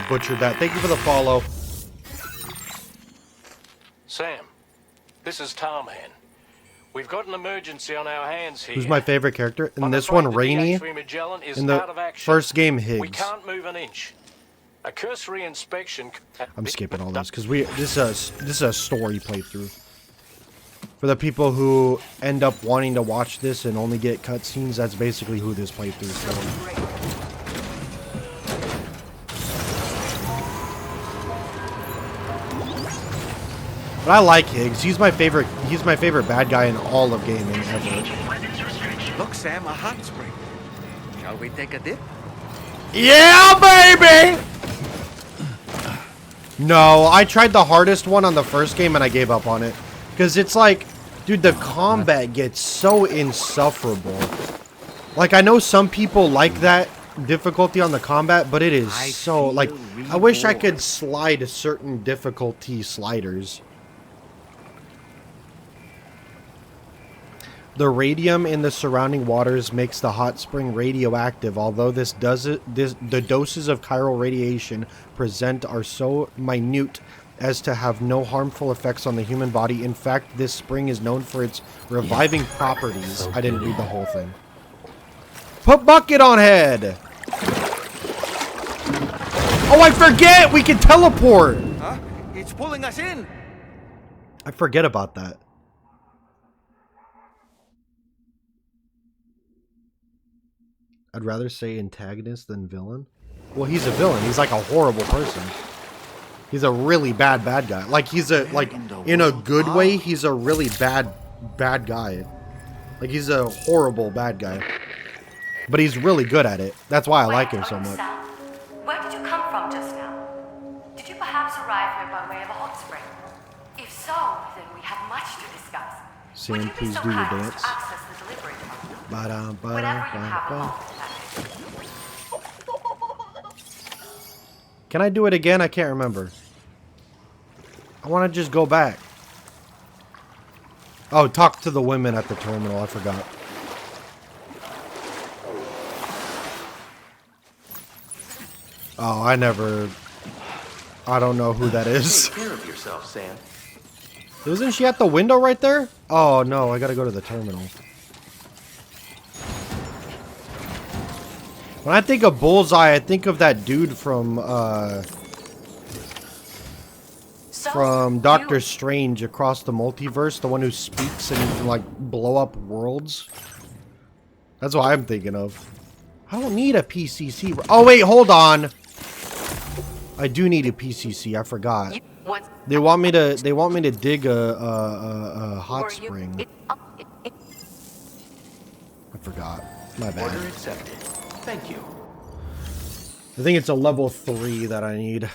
butchered that. Thank you for the follow. Sam, this is Tarman. We've got an emergency on our hands here. Who's my favorite character? In this one, Rainey. In the first game, Higgs. We can't move an inch. A cursory inspection. I'm skipping all this because this is a story playthrough. For the people who end up wanting to watch this and only get cutscenes, that's basically who this playthrough is for. But I like Higgs. He's my favorite bad guy in all of gaming ever. Look, Sam, a hot spring. Shall we take a dip? Yeah, baby! No, I tried the hardest one on the first game and I gave up on it. Because it's like, dude, the combat gets so insufferable. Like, I know some people like that difficulty on the combat, but it is so, like, I wish I could slide certain difficulty sliders. The radium in the surrounding waters makes the hot spring radioactive. Although the doses of chiral radiation present are so minute as to have no harmful effects on the human body. In fact, this spring is known for its reviving properties. So I didn't read the whole thing. Put bucket on head. Oh, I forget! We can teleport! Huh? It's pulling us in! I forget about that. I'd rather say antagonist than villain. Well, he's a villain. He's like a horrible person. He's a really bad guy. Like, he's a, like, in a good way, he's a really bad guy. Like, he's a horrible bad guy. But he's really good at it. That's why I like him so much. Where did you come from just now? Did you perhaps arrive here by way of a hot spring? If so, then we have much to discuss. Sam, please do your dance. Can I do it again? I can't remember. I want to just go back. Oh, talk to the women at the terminal. I forgot. Oh, I don't know who that is. Take care of yourself, Sam. Isn't she at the window right there? Oh, no. I got to go to the terminal. When I think of Bullseye, I think of that dude from Doctor Strange Across the Multiverse, the one who speaks and can, like, blow up worlds. That's what I'm thinking of. I don't need a PCC. Oh wait, hold on. I do need a PCC. I forgot. They want me to dig a hot spring. I forgot. My bad. Order accepted. Thank you. I think it's a level 3 that I need.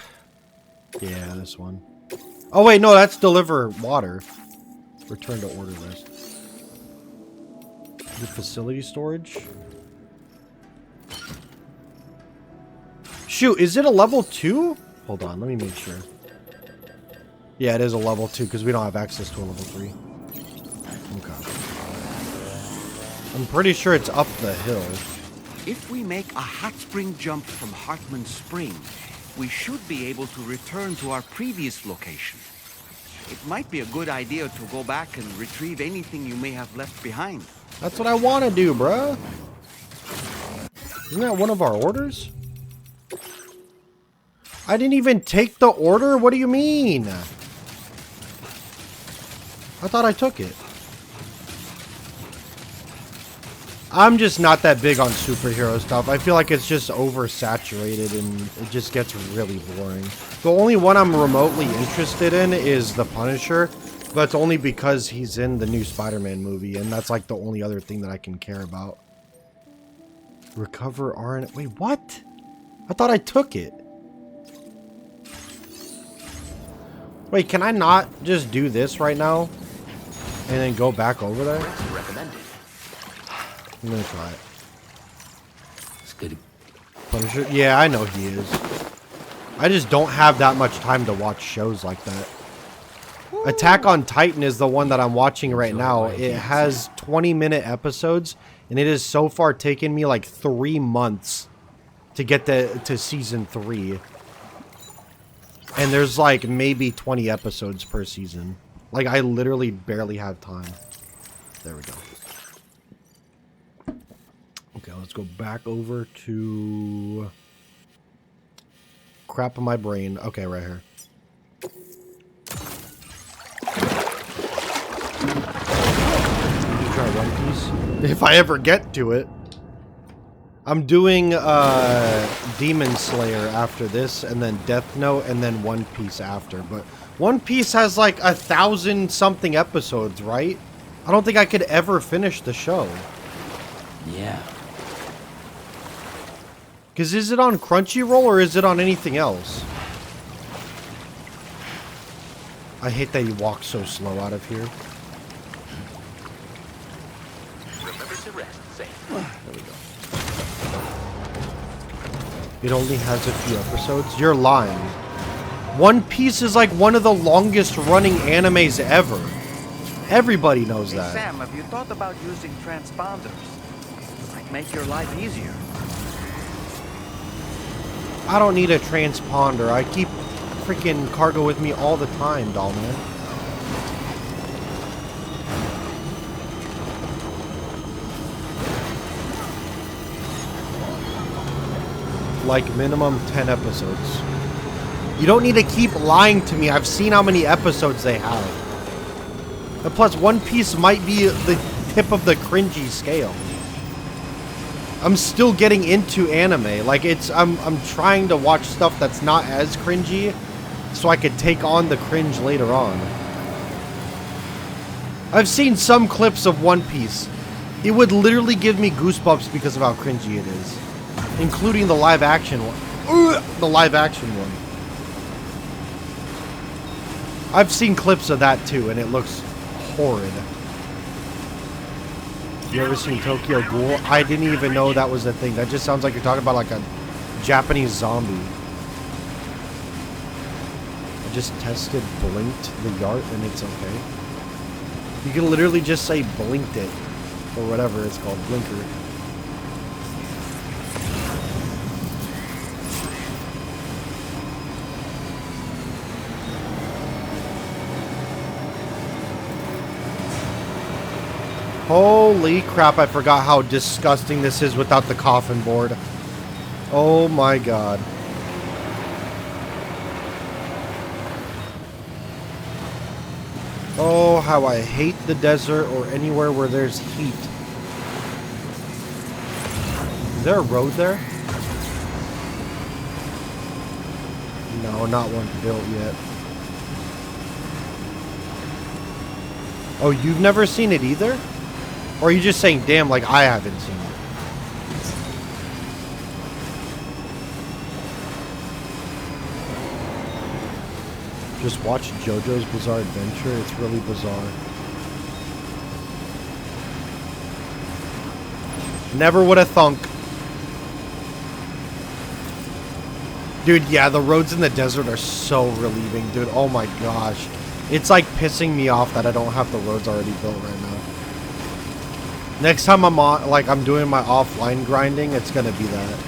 Yeah, this one. Oh wait, no, that's deliver water. Return to order list. The facility storage. Shoot, is it a level 2? Hold on, let me make sure. Yeah, it is a level 2 because we don't have access to a level 3. Okay. I'm pretty sure it's up the hill. If we make a hot spring jump from Hartman Spring, we should be able to return to our previous location. It might be a good idea to go back and retrieve anything you may have left behind. That's what I want to do, bruh. Isn't that one of our orders? I didn't even take the order? What do you mean? I thought I took it. I'm just not that big on superhero stuff. I feel like it's just oversaturated and it just gets really boring. The only one I'm remotely interested in is the Punisher, but it's only because he's in the new Spider-Man movie, and that's like the only other thing that I can care about. Recover RN... Wait, what? I thought I took it. Wait, can I not just do this right now? And then go back over there? Recommended. I'm gonna try it. It's good. Punisher? Yeah, I know he is. I just don't have that much time to watch shows like that. Attack on Titan is the one that I'm watching right now. It has 20-minute episodes, and it has so far taken me like 3 months to get to season 3. And there's like maybe 20 episodes per season. Like, I literally barely have time. There we go. Okay, let's go back over to... crap in my brain. Okay, right here. Try One Piece. If I ever get to it. I'm doing Demon Slayer after this, and then Death Note, and then One Piece after. But One Piece has like 1,000-something episodes, right? I don't think I could ever finish the show. Yeah. Because is it on Crunchyroll or is it on anything else? I hate that you walk so slow out of here. Remember to rest, Sam. There we go. It only has a few episodes? You're lying. One Piece is like one of the longest running animes ever. Everybody knows Hey, that. Sam, have you thought about using transponders? Might make your life easier. I don't need a transponder. I keep freaking cargo with me all the time, doll man. Like minimum 10 episodes. You don't need to keep lying to me. I've seen how many episodes they have. And plus, One Piece might be the tip of the cringy scale. I'm still getting into anime. Like, I'm trying to watch stuff that's not as cringy so I could take on the cringe later on. I've seen some clips of One Piece. It would literally give me goosebumps because of how cringy it is. Including the live action one. The live action one. I've seen clips of that too, and it looks horrid. You ever seen Tokyo Ghoul? I didn't even know that was a thing. That just sounds like you're talking about like a Japanese zombie. I just tested blinked the yart and it's okay. You can literally just say blinked it. Or whatever it's called. Blinker. Holy crap, I forgot how disgusting this is without the coffin board. Oh my god. Oh, how I hate the desert or anywhere where there's heat. Is there a road there? No, not one built yet. Oh, you've never seen it either? Or are you just saying, damn, like I haven't seen it? Just watch JoJo's Bizarre Adventure. It's really bizarre. Never would have thunk. Dude, yeah, the roads in the desert are so relieving, dude. Oh my gosh. It's like pissing me off that I don't have the roads already built right now. Next time I'm on, like I'm doing my offline grinding, it's gonna be that.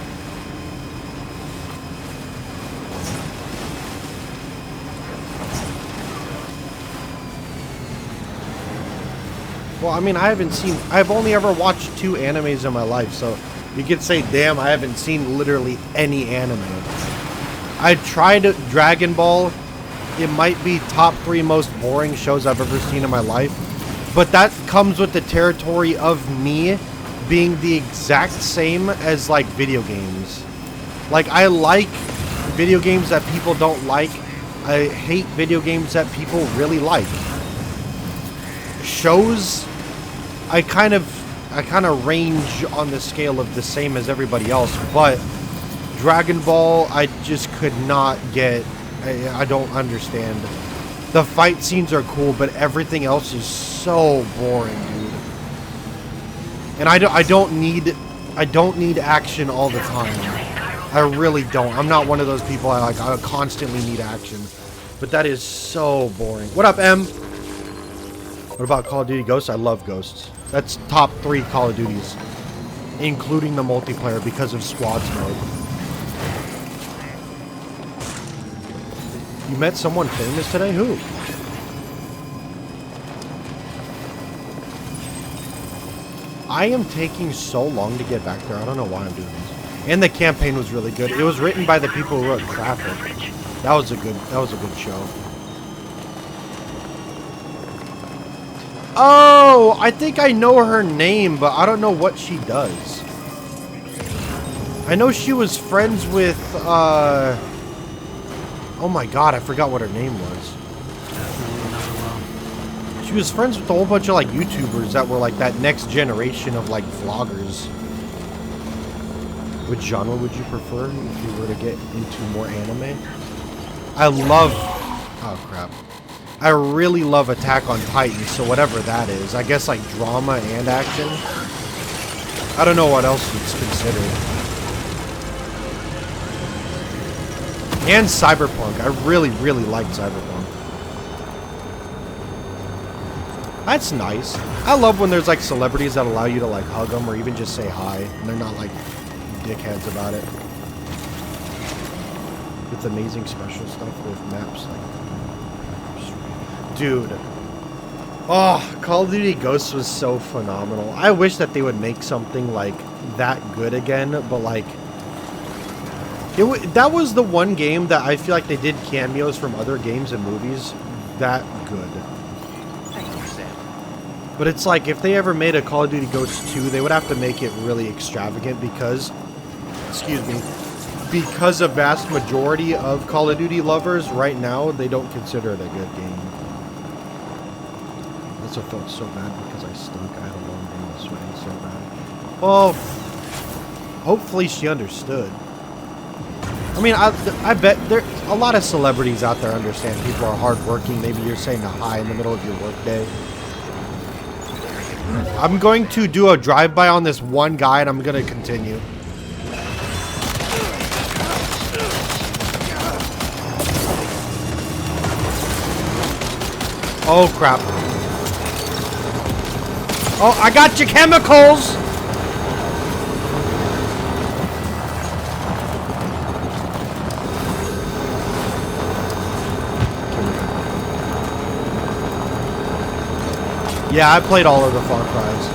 Well, I mean, I've only ever watched 2 animes in my life, so you could say, damn, I haven't seen literally any anime. I tried Dragon Ball. It might be top 3 most boring shows I've ever seen in my life. But that comes with the territory of me being the exact same as, like, video games. Like, I like video games that people don't like. I hate video games that people really like. Shows, I kind of range on the scale of the same as everybody else. But Dragon Ball, I just could not get... I don't understand. The fight scenes are cool, but everything else is so boring, dude. And I don't need action all the time. I really don't. I'm not one of those people I constantly need action. But that is so boring. What up, M? What about Call of Duty Ghosts? I love Ghosts. That's top 3 Call of Duties, including the multiplayer because of squads mode. You met someone famous today? Who? I am taking so long to get back there. I don't know why I'm doing this. And the campaign was really good. It was written by the people who wrote Traffic. That was a good show. Oh, I think I know her name, but I don't know what she does. I know she was friends with, oh my god, I forgot what her name was. She was friends with a whole bunch of, like, YouTubers that were, like, that next generation of, like, vloggers. Which genre would you prefer if you were to get into more anime? I love... Oh, crap. I really love Attack on Titan, so whatever that is. I guess, like, drama and action. I don't know what else it's considered. And Cyberpunk. I really, really liked Cyberpunk. That's nice. I love when there's, like, celebrities that allow you to, like, hug them or even just say hi. And they're not, like, dickheads about it. With amazing special stuff with maps, like... Dude. Oh, Call of Duty Ghosts was so phenomenal. I wish that they would make something, like, that good again, but, like... that was the one game that I feel like they did cameos from other games and movies that good. But it's like, if they ever made a Call of Duty Ghosts 2, they would have to make it really extravagant because... Excuse me. Because a vast majority of Call of Duty lovers right now, they don't consider it a good game. I also felt so bad because I stunk. I had a long day and sweating so bad. Well, hopefully she understood. I mean, I bet there a lot of celebrities out there understand people are hardworking. Maybe you're saying a hi in the middle of your workday. I'm going to do a drive-by on this one guy, and I'm going to continue. Oh, crap. Oh, I got your chemicals! Yeah, I played all of the Far Cry's.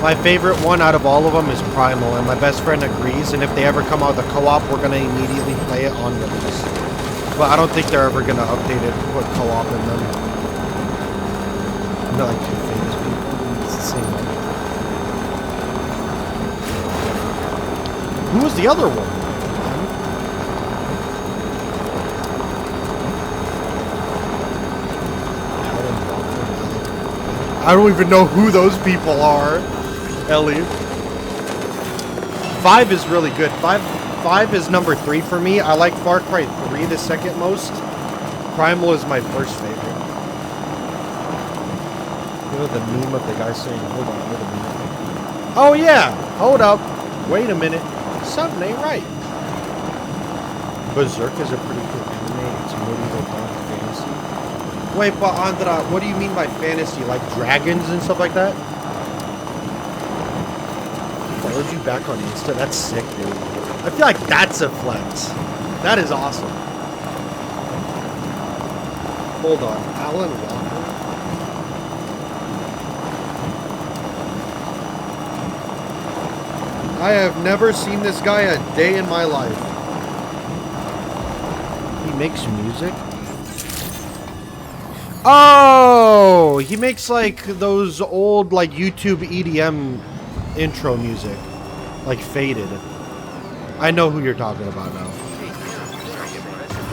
My favorite one out of all of them is Primal, and my best friend agrees, and if they ever come out with a co-op, we're going to immediately play it on release. But I don't think they're ever going to update it and put co-op in them. They're like two famous people. It's the same one. Who was the other one? I don't even know who those people are. Ellie. 5 is really good. 5 is number 3 for me. I like Far Cry 3 the second most. Primal is my first favorite. You know the meme of the guy saying, hold on, wait a minute. Oh yeah! Hold up. Wait a minute. Something ain't right. Berserk is a pretty cool anime. It's a medieval dark fantasy. Wait, but Andra, what do you mean by fantasy? Like dragons and stuff like that? Followed you back on Insta? That's sick, dude. I feel like that's a flex. That is awesome. Hold on. Alan Walker? I have never seen this guy a day in my life. He makes music? Oh! He makes like those old like YouTube EDM intro music. Like Faded. I know who you're talking about now.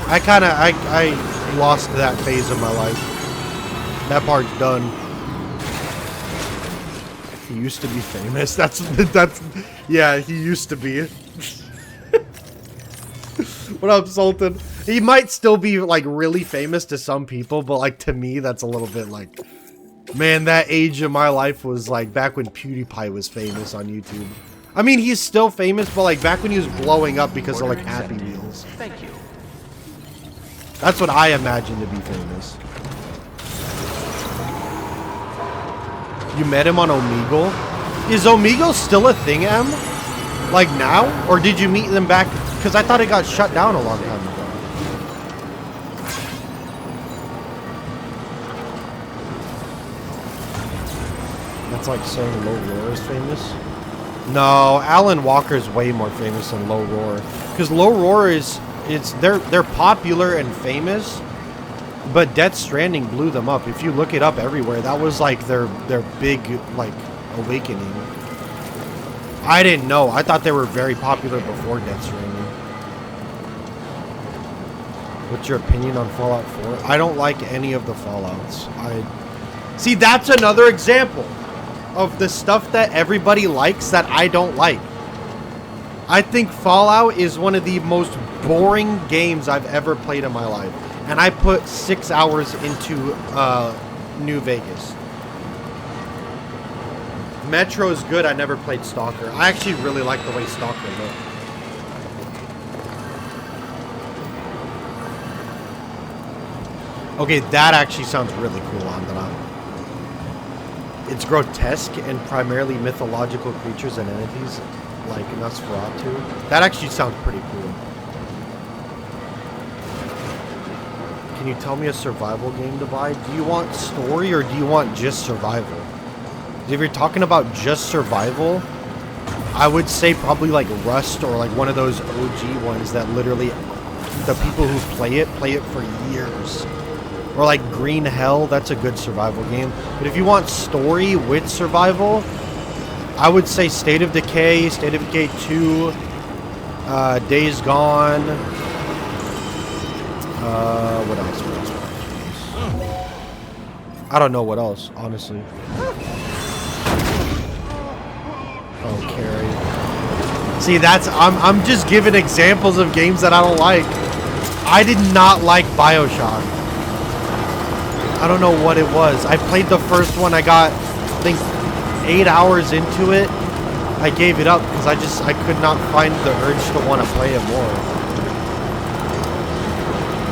I lost that phase of my life. That part's done. He used to be famous. That's yeah, he used to be. What up, Sultan? He might still be like really famous to some people, but like to me that's a little bit like, man, that age of my life was like back when PewDiePie was famous on YouTube. I mean, he's still famous, but like back when he was blowing up because of like Happy Meals. Thank you. That's what I imagine to be famous. You met him on Omegle? Is Omegle still a thing, Em? Like now? Or did you meet them back? Because I thought it got shut down a long time ago. That's like saying Low Roar is famous. No, Alan Walker's way more famous than Low Roar. Because Low Roar they're popular and famous, but Death Stranding blew them up. If you look it up everywhere, that was like their big like awakening. I didn't know. I thought they were very popular before Death Stranding. What's your opinion on Fallout 4? I don't like any of the Fallouts. See, that's another example of the stuff that everybody likes that I don't like. I think Fallout is one of the most boring games I've ever played in my life. And I put 6 hours into New Vegas. Metro is good. I never played Stalker. I actually really like the way Stalker looked. Okay, that actually sounds really cool, Andra. It's grotesque and primarily mythological creatures and entities like Nosferatu. That actually sounds pretty cool. Can you tell me a survival game to buy? Do you want story or do you want just survival? If you're talking about just survival, I would say probably like Rust or like one of those OG ones that literally the people who play it for years. Or like Green Hell, that's a good survival game. But if you want story with survival, I would say State of Decay, State of Decay 2, Days Gone. What else? I don't know what else, honestly. Oh, Carrie. See, I'm just giving examples of games that I don't like. I did not like BioShock. I don't know what it was. I played the first one. I got, I think, 8 hours into it. I gave it up because I could not find the urge to want to play it more.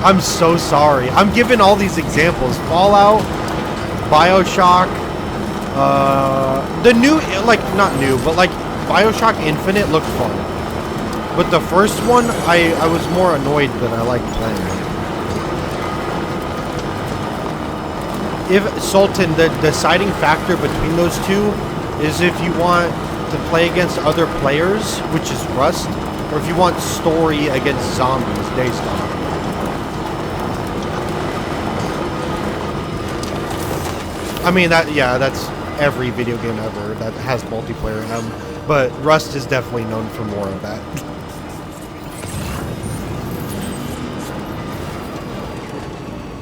I'm so sorry. I'm giving all these examples. Fallout, BioShock, the new, like, not new, but like BioShock Infinite looked fun. But the first one, I was more annoyed than I liked playing it. If Sultan, the deciding factor between those two is if you want to play against other players, which is Rust, or if you want story against zombies, Days Gone. I mean, that's every video game ever that has multiplayer, but Rust is definitely known for more of that.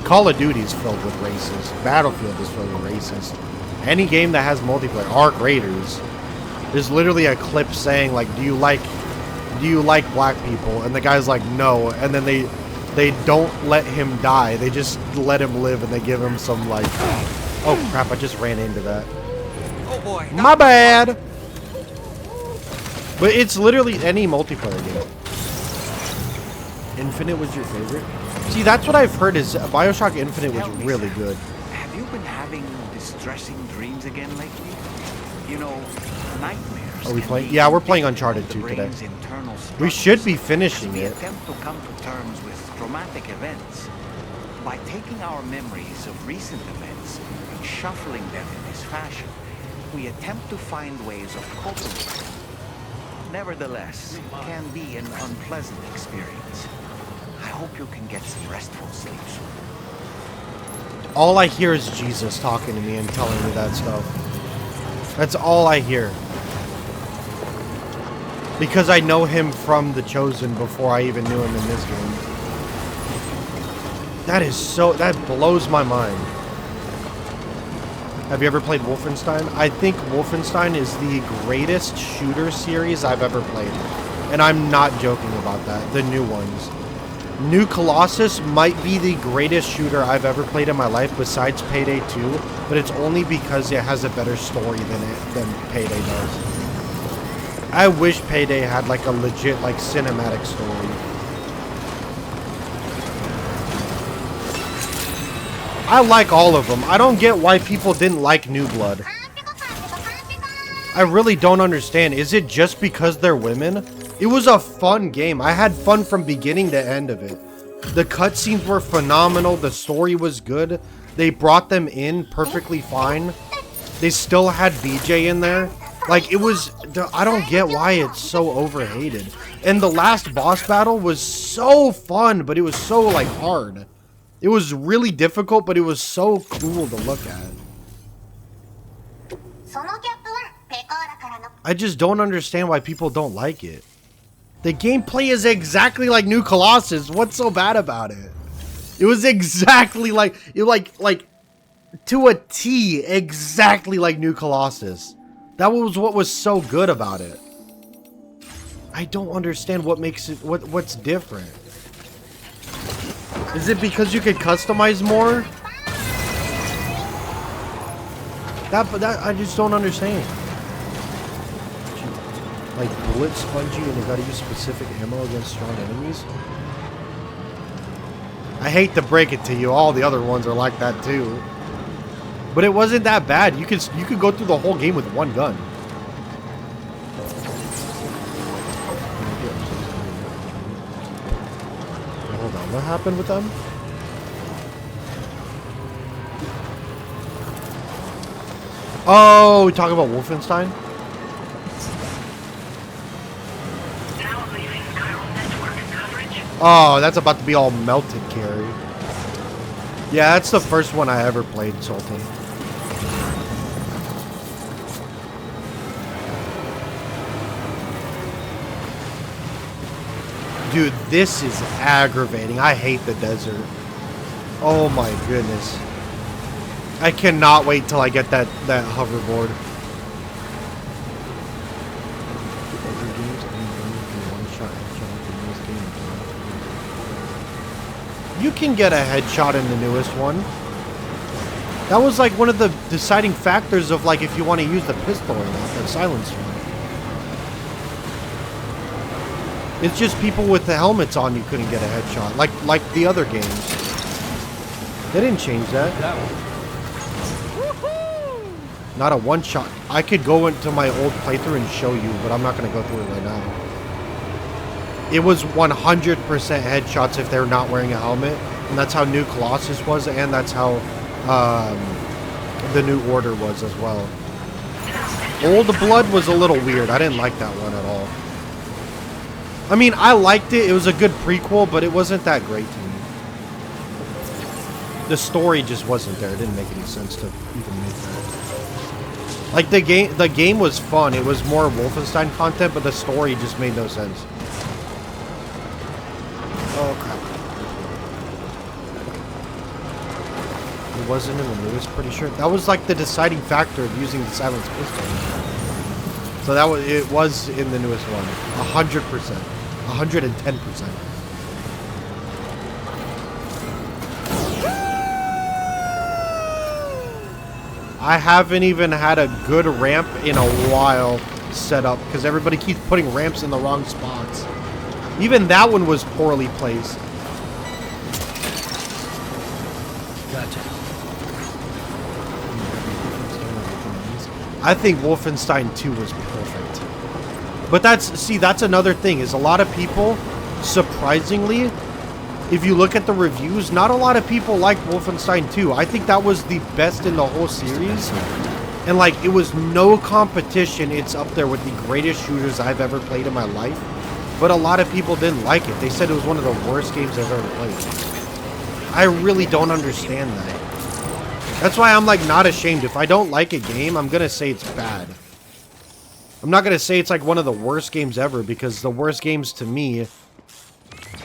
Call of Duty is filled with racists. Battlefield is filled with racists. Any game that has multiplayer, Arc Raiders, there's literally a clip saying like, do you like black people? And the guy's like, no. And then they don't let him die. They just let him live, and they give him some like, oh crap! I just ran into that. Oh boy. My bad. But it's literally any multiplayer game. Infinite was your favorite? See, that's what I've heard is BioShock Infinite was really good. Have you been having distressing dreams again lately? You know, nightmares. Are we playing? Yeah, we're playing Uncharted 2 today. We should be finishing we it. attempt to come to terms with traumatic events by taking our memories of recent events and shuffling them in this fashion. We attempt to find ways of coping with them. Nevertheless, it can be an unpleasant experience. I hope you can get some restful sleep soon. All I hear is Jesus talking to me and telling me that stuff. That's all I hear. Because I know him from The Chosen before I even knew him in this game. That blows my mind. Have you ever played Wolfenstein? I think Wolfenstein is the greatest shooter series I've ever played. And I'm not joking about that. The new ones. New Colossus might be the greatest shooter I've ever played in my life besides Payday 2, but it's only because it has a better story than Payday does. I wish Payday had like a legit like cinematic story. I like all of them. I don't get why people didn't like New Blood. I really don't understand. Is it just because they're women? It was a fun game. I had fun from beginning to end of it. The cutscenes were phenomenal. The story was good. They brought them in perfectly fine. They still had BJ in there. Like, it was... I don't get why it's so overhated. And the last boss battle was so fun, but it was so, like, hard. It was really difficult, but it was so cool to look at. I just don't understand why people don't like it. The gameplay is exactly like New Colossus. What's so bad about it? It was exactly like... like to a T, exactly like New Colossus. That was what was so good about it. I don't understand what makes it... what's different. Is it because you could customize more? That I just don't understand. Like bullet spongy and you gotta use specific ammo against strong enemies? I hate to break it to you, all the other ones are like that too. But it wasn't that bad. You could go through the whole game with one gun. Hold on, what happened with them? Oh, we talking about Wolfenstein? Oh, that's about to be all melted, Carrie. Yeah, that's the first one I ever played, Sultan. Dude, this is aggravating. I hate the desert. Oh my goodness. I cannot wait till I get that hoverboard. You can get a headshot in the newest one. That was like one of the deciding factors of like if you want to use the pistol or not, the silencer. It's just people with the helmets on you couldn't get a headshot, like the other games. They didn't change that. Not a one shot. I could go into my old playthrough and show you, but I'm not going to go through it right now. It was 100% headshots if they're not wearing a helmet. And that's how New Colossus was, and that's how the New Order was as well. Old Blood was a little weird. I didn't like that one at all. I mean, I liked it. It was a good prequel, but it wasn't that great to me. The story just wasn't there. It didn't make any sense to even make that. Like, the game was fun. It was more Wolfenstein content, but the story just made no sense. Oh, crap. It wasn't in the newest, pretty sure. That was like the deciding factor of using the silenced pistol. So it was in the newest one. 100%. 110%. I haven't even had a good ramp in a while set up because everybody keeps putting ramps in the wrong spots. Even that one was poorly placed. Gotcha. I think Wolfenstein 2 was perfect. But that's another thing, is a lot of people, surprisingly, if you look at the reviews, not a lot of people like Wolfenstein 2. I think that was the best in the whole series. And like, it was no competition. It's up there with the greatest shooters I've ever played in my life. But a lot of people didn't like it. They said it was one of the worst games I've ever played. I really don't understand that. That's why I'm like not ashamed. If I don't like a game, I'm gonna say it's bad. I'm not gonna say it's like one of the worst games ever, because the worst games to me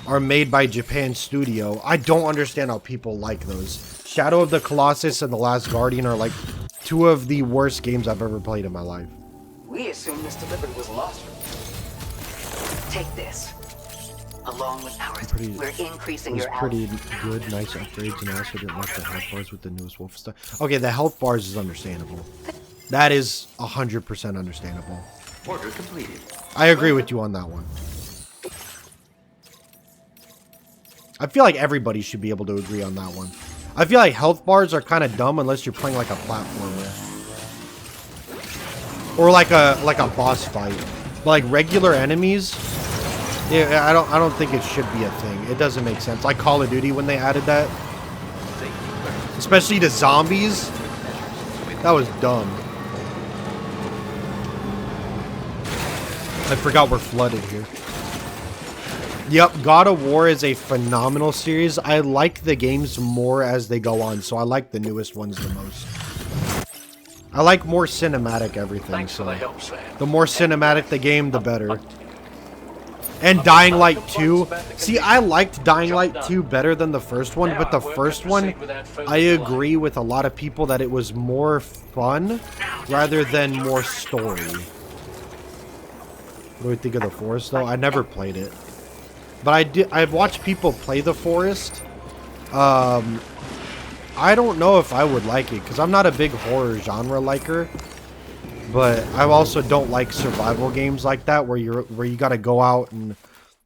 are made by Japan Studio. I don't understand how people like those. Shadow of the Colossus and The Last Guardian are like two of the worst games I've ever played in my life. We assumed this delivery was lost. Take this. Along with ours, we're increasing your output. It was pretty good, nice upgrades, and I also didn't like the health bars with the newest Wolfenstein. Okay, the health bars is understandable. That is 100% understandable. Order completed. I agree with you on that one. I feel like everybody should be able to agree on that one. I feel like health bars are kind of dumb unless you're playing like a platformer. Or like a boss fight. But like regular enemies, yeah, I don't think it should be a thing. It doesn't make sense. Like Call of Duty when they added that. Especially to zombies. That was dumb. I forgot we're flooded here. Yep, God of War is a phenomenal series. I like the games more as they go on, so I like the newest ones the most. I like more cinematic everything, so the more cinematic the game, the better. And Dying Light 2. See, I liked Dying Light 2 better than the first one, but the first one, I agree with a lot of people that it was more fun rather than more story. What do we think of the Forest, though? I never played it. But I've watched people play the Forest. I don't know if I would like it, because I'm not a big horror genre liker. But I also don't like survival games like that, where you gotta go out and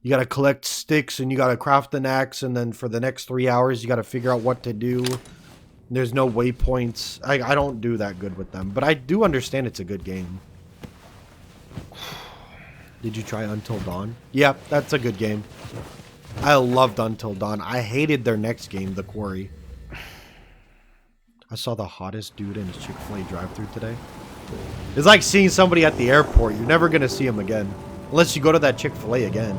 you gotta collect sticks and you gotta craft an axe, and then for the next 3 hours you gotta figure out what to do. There's no waypoints. I don't do that good with them, but I do understand it's a good game. Did you try Until Dawn? Yep, that's a good game. I loved Until Dawn. I hated their next game, The Quarry. I saw the hottest dude in his Chick-fil-A drive-thru today. It's like seeing somebody at the airport. You're never going to see him again. Unless you go to that Chick-fil-A again.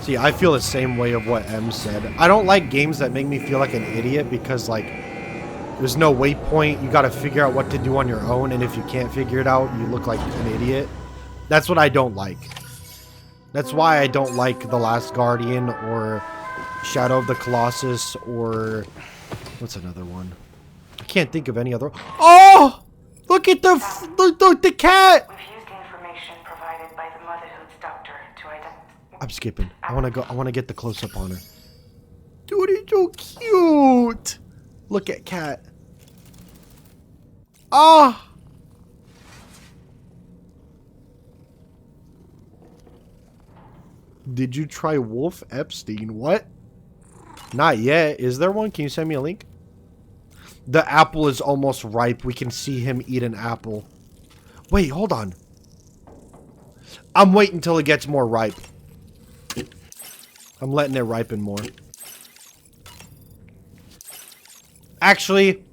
See, I feel the same way of what M said. I don't like games that make me feel like an idiot because, like, there's no waypoint. You got to figure out what to do on your own, and if you can't figure it out, you look like an idiot. That's what I don't like. That's why I don't like The Last Guardian or Shadow of the Colossus or... What's another one? I can't think of any other... Oh! Look at the cat! I'm skipping. I want to get the close up on her. Dude, he's so cute. Look at cat. Ah. Did you try Wolf Epstein? What? Not yet. Is there one? Can you send me a link? The apple is almost ripe. We can see him eat an apple. Wait, hold on. I'm waiting until it gets more ripe. I'm letting it ripen more. Actually,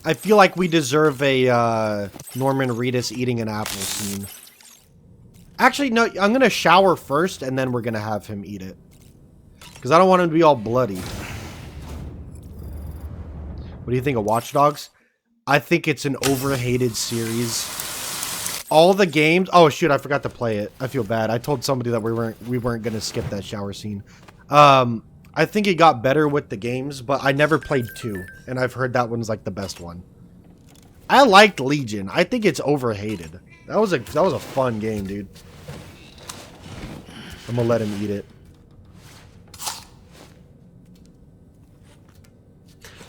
I feel like we deserve a Norman Reedus eating an apple scene. Actually, no, I'm going to shower first, and then we're going to have him eat it. Because I don't want him to be all bloody. What do you think of Watch Dogs? I think it's an overhated series. All the games... Oh, shoot, I forgot to play it. I feel bad. I told somebody that we weren't going to skip that shower scene. I think it got better with the games, but I never played 2. And I've heard that one's like the best one. I liked Legion. I think it's overhated. That was a fun game, dude. I'm going to let him eat it.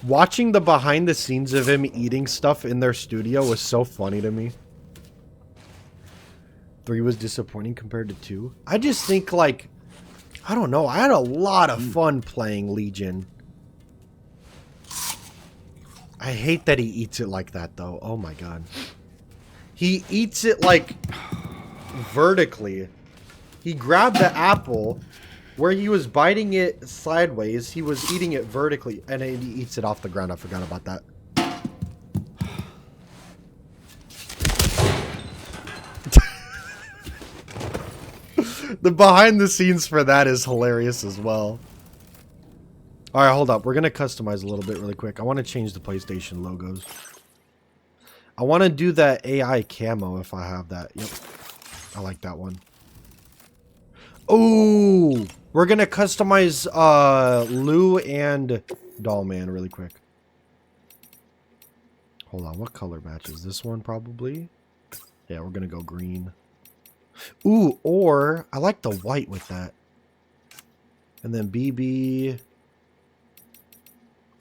Watching the behind the scenes of him eating stuff in their studio was so funny to me. 3 was disappointing compared to 2. I just think, like, I don't know. I had a lot of fun playing Legion. I hate that he eats it like that, though. Oh, my God. He eats it, like, vertically. He grabbed the apple where he was biting it sideways. He was eating it vertically, and he eats it off the ground. I forgot about that. The behind the scenes for that is hilarious as well. Alright, hold up. We're going to customize a little bit really quick. I want to change the PlayStation logos. I want to do that AI camo if I have that. Yep. I like that one. Oh, we're going to customize Lou and Dollman really quick. Hold on, what color matches? This one probably? Yeah, we're gonna go green. Ooh, or I like the white with that. And then BB.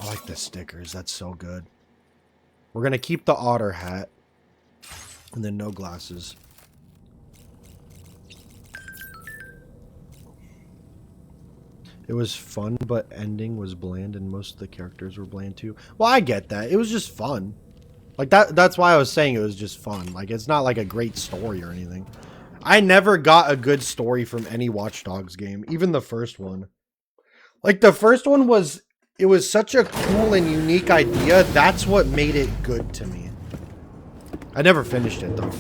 I like the stickers. That's so good. We're gonna keep the otter hat. And then no glasses. It was fun, but ending was bland and most of the characters were bland too. Well, I get that. It was just fun. Like that's why I was saying it was just fun. Like it's not like a great story or anything. I never got a good story from any Watch Dogs game, even the first one. Like the first one was such a cool and unique idea. That's what made it good to me. I never finished it though.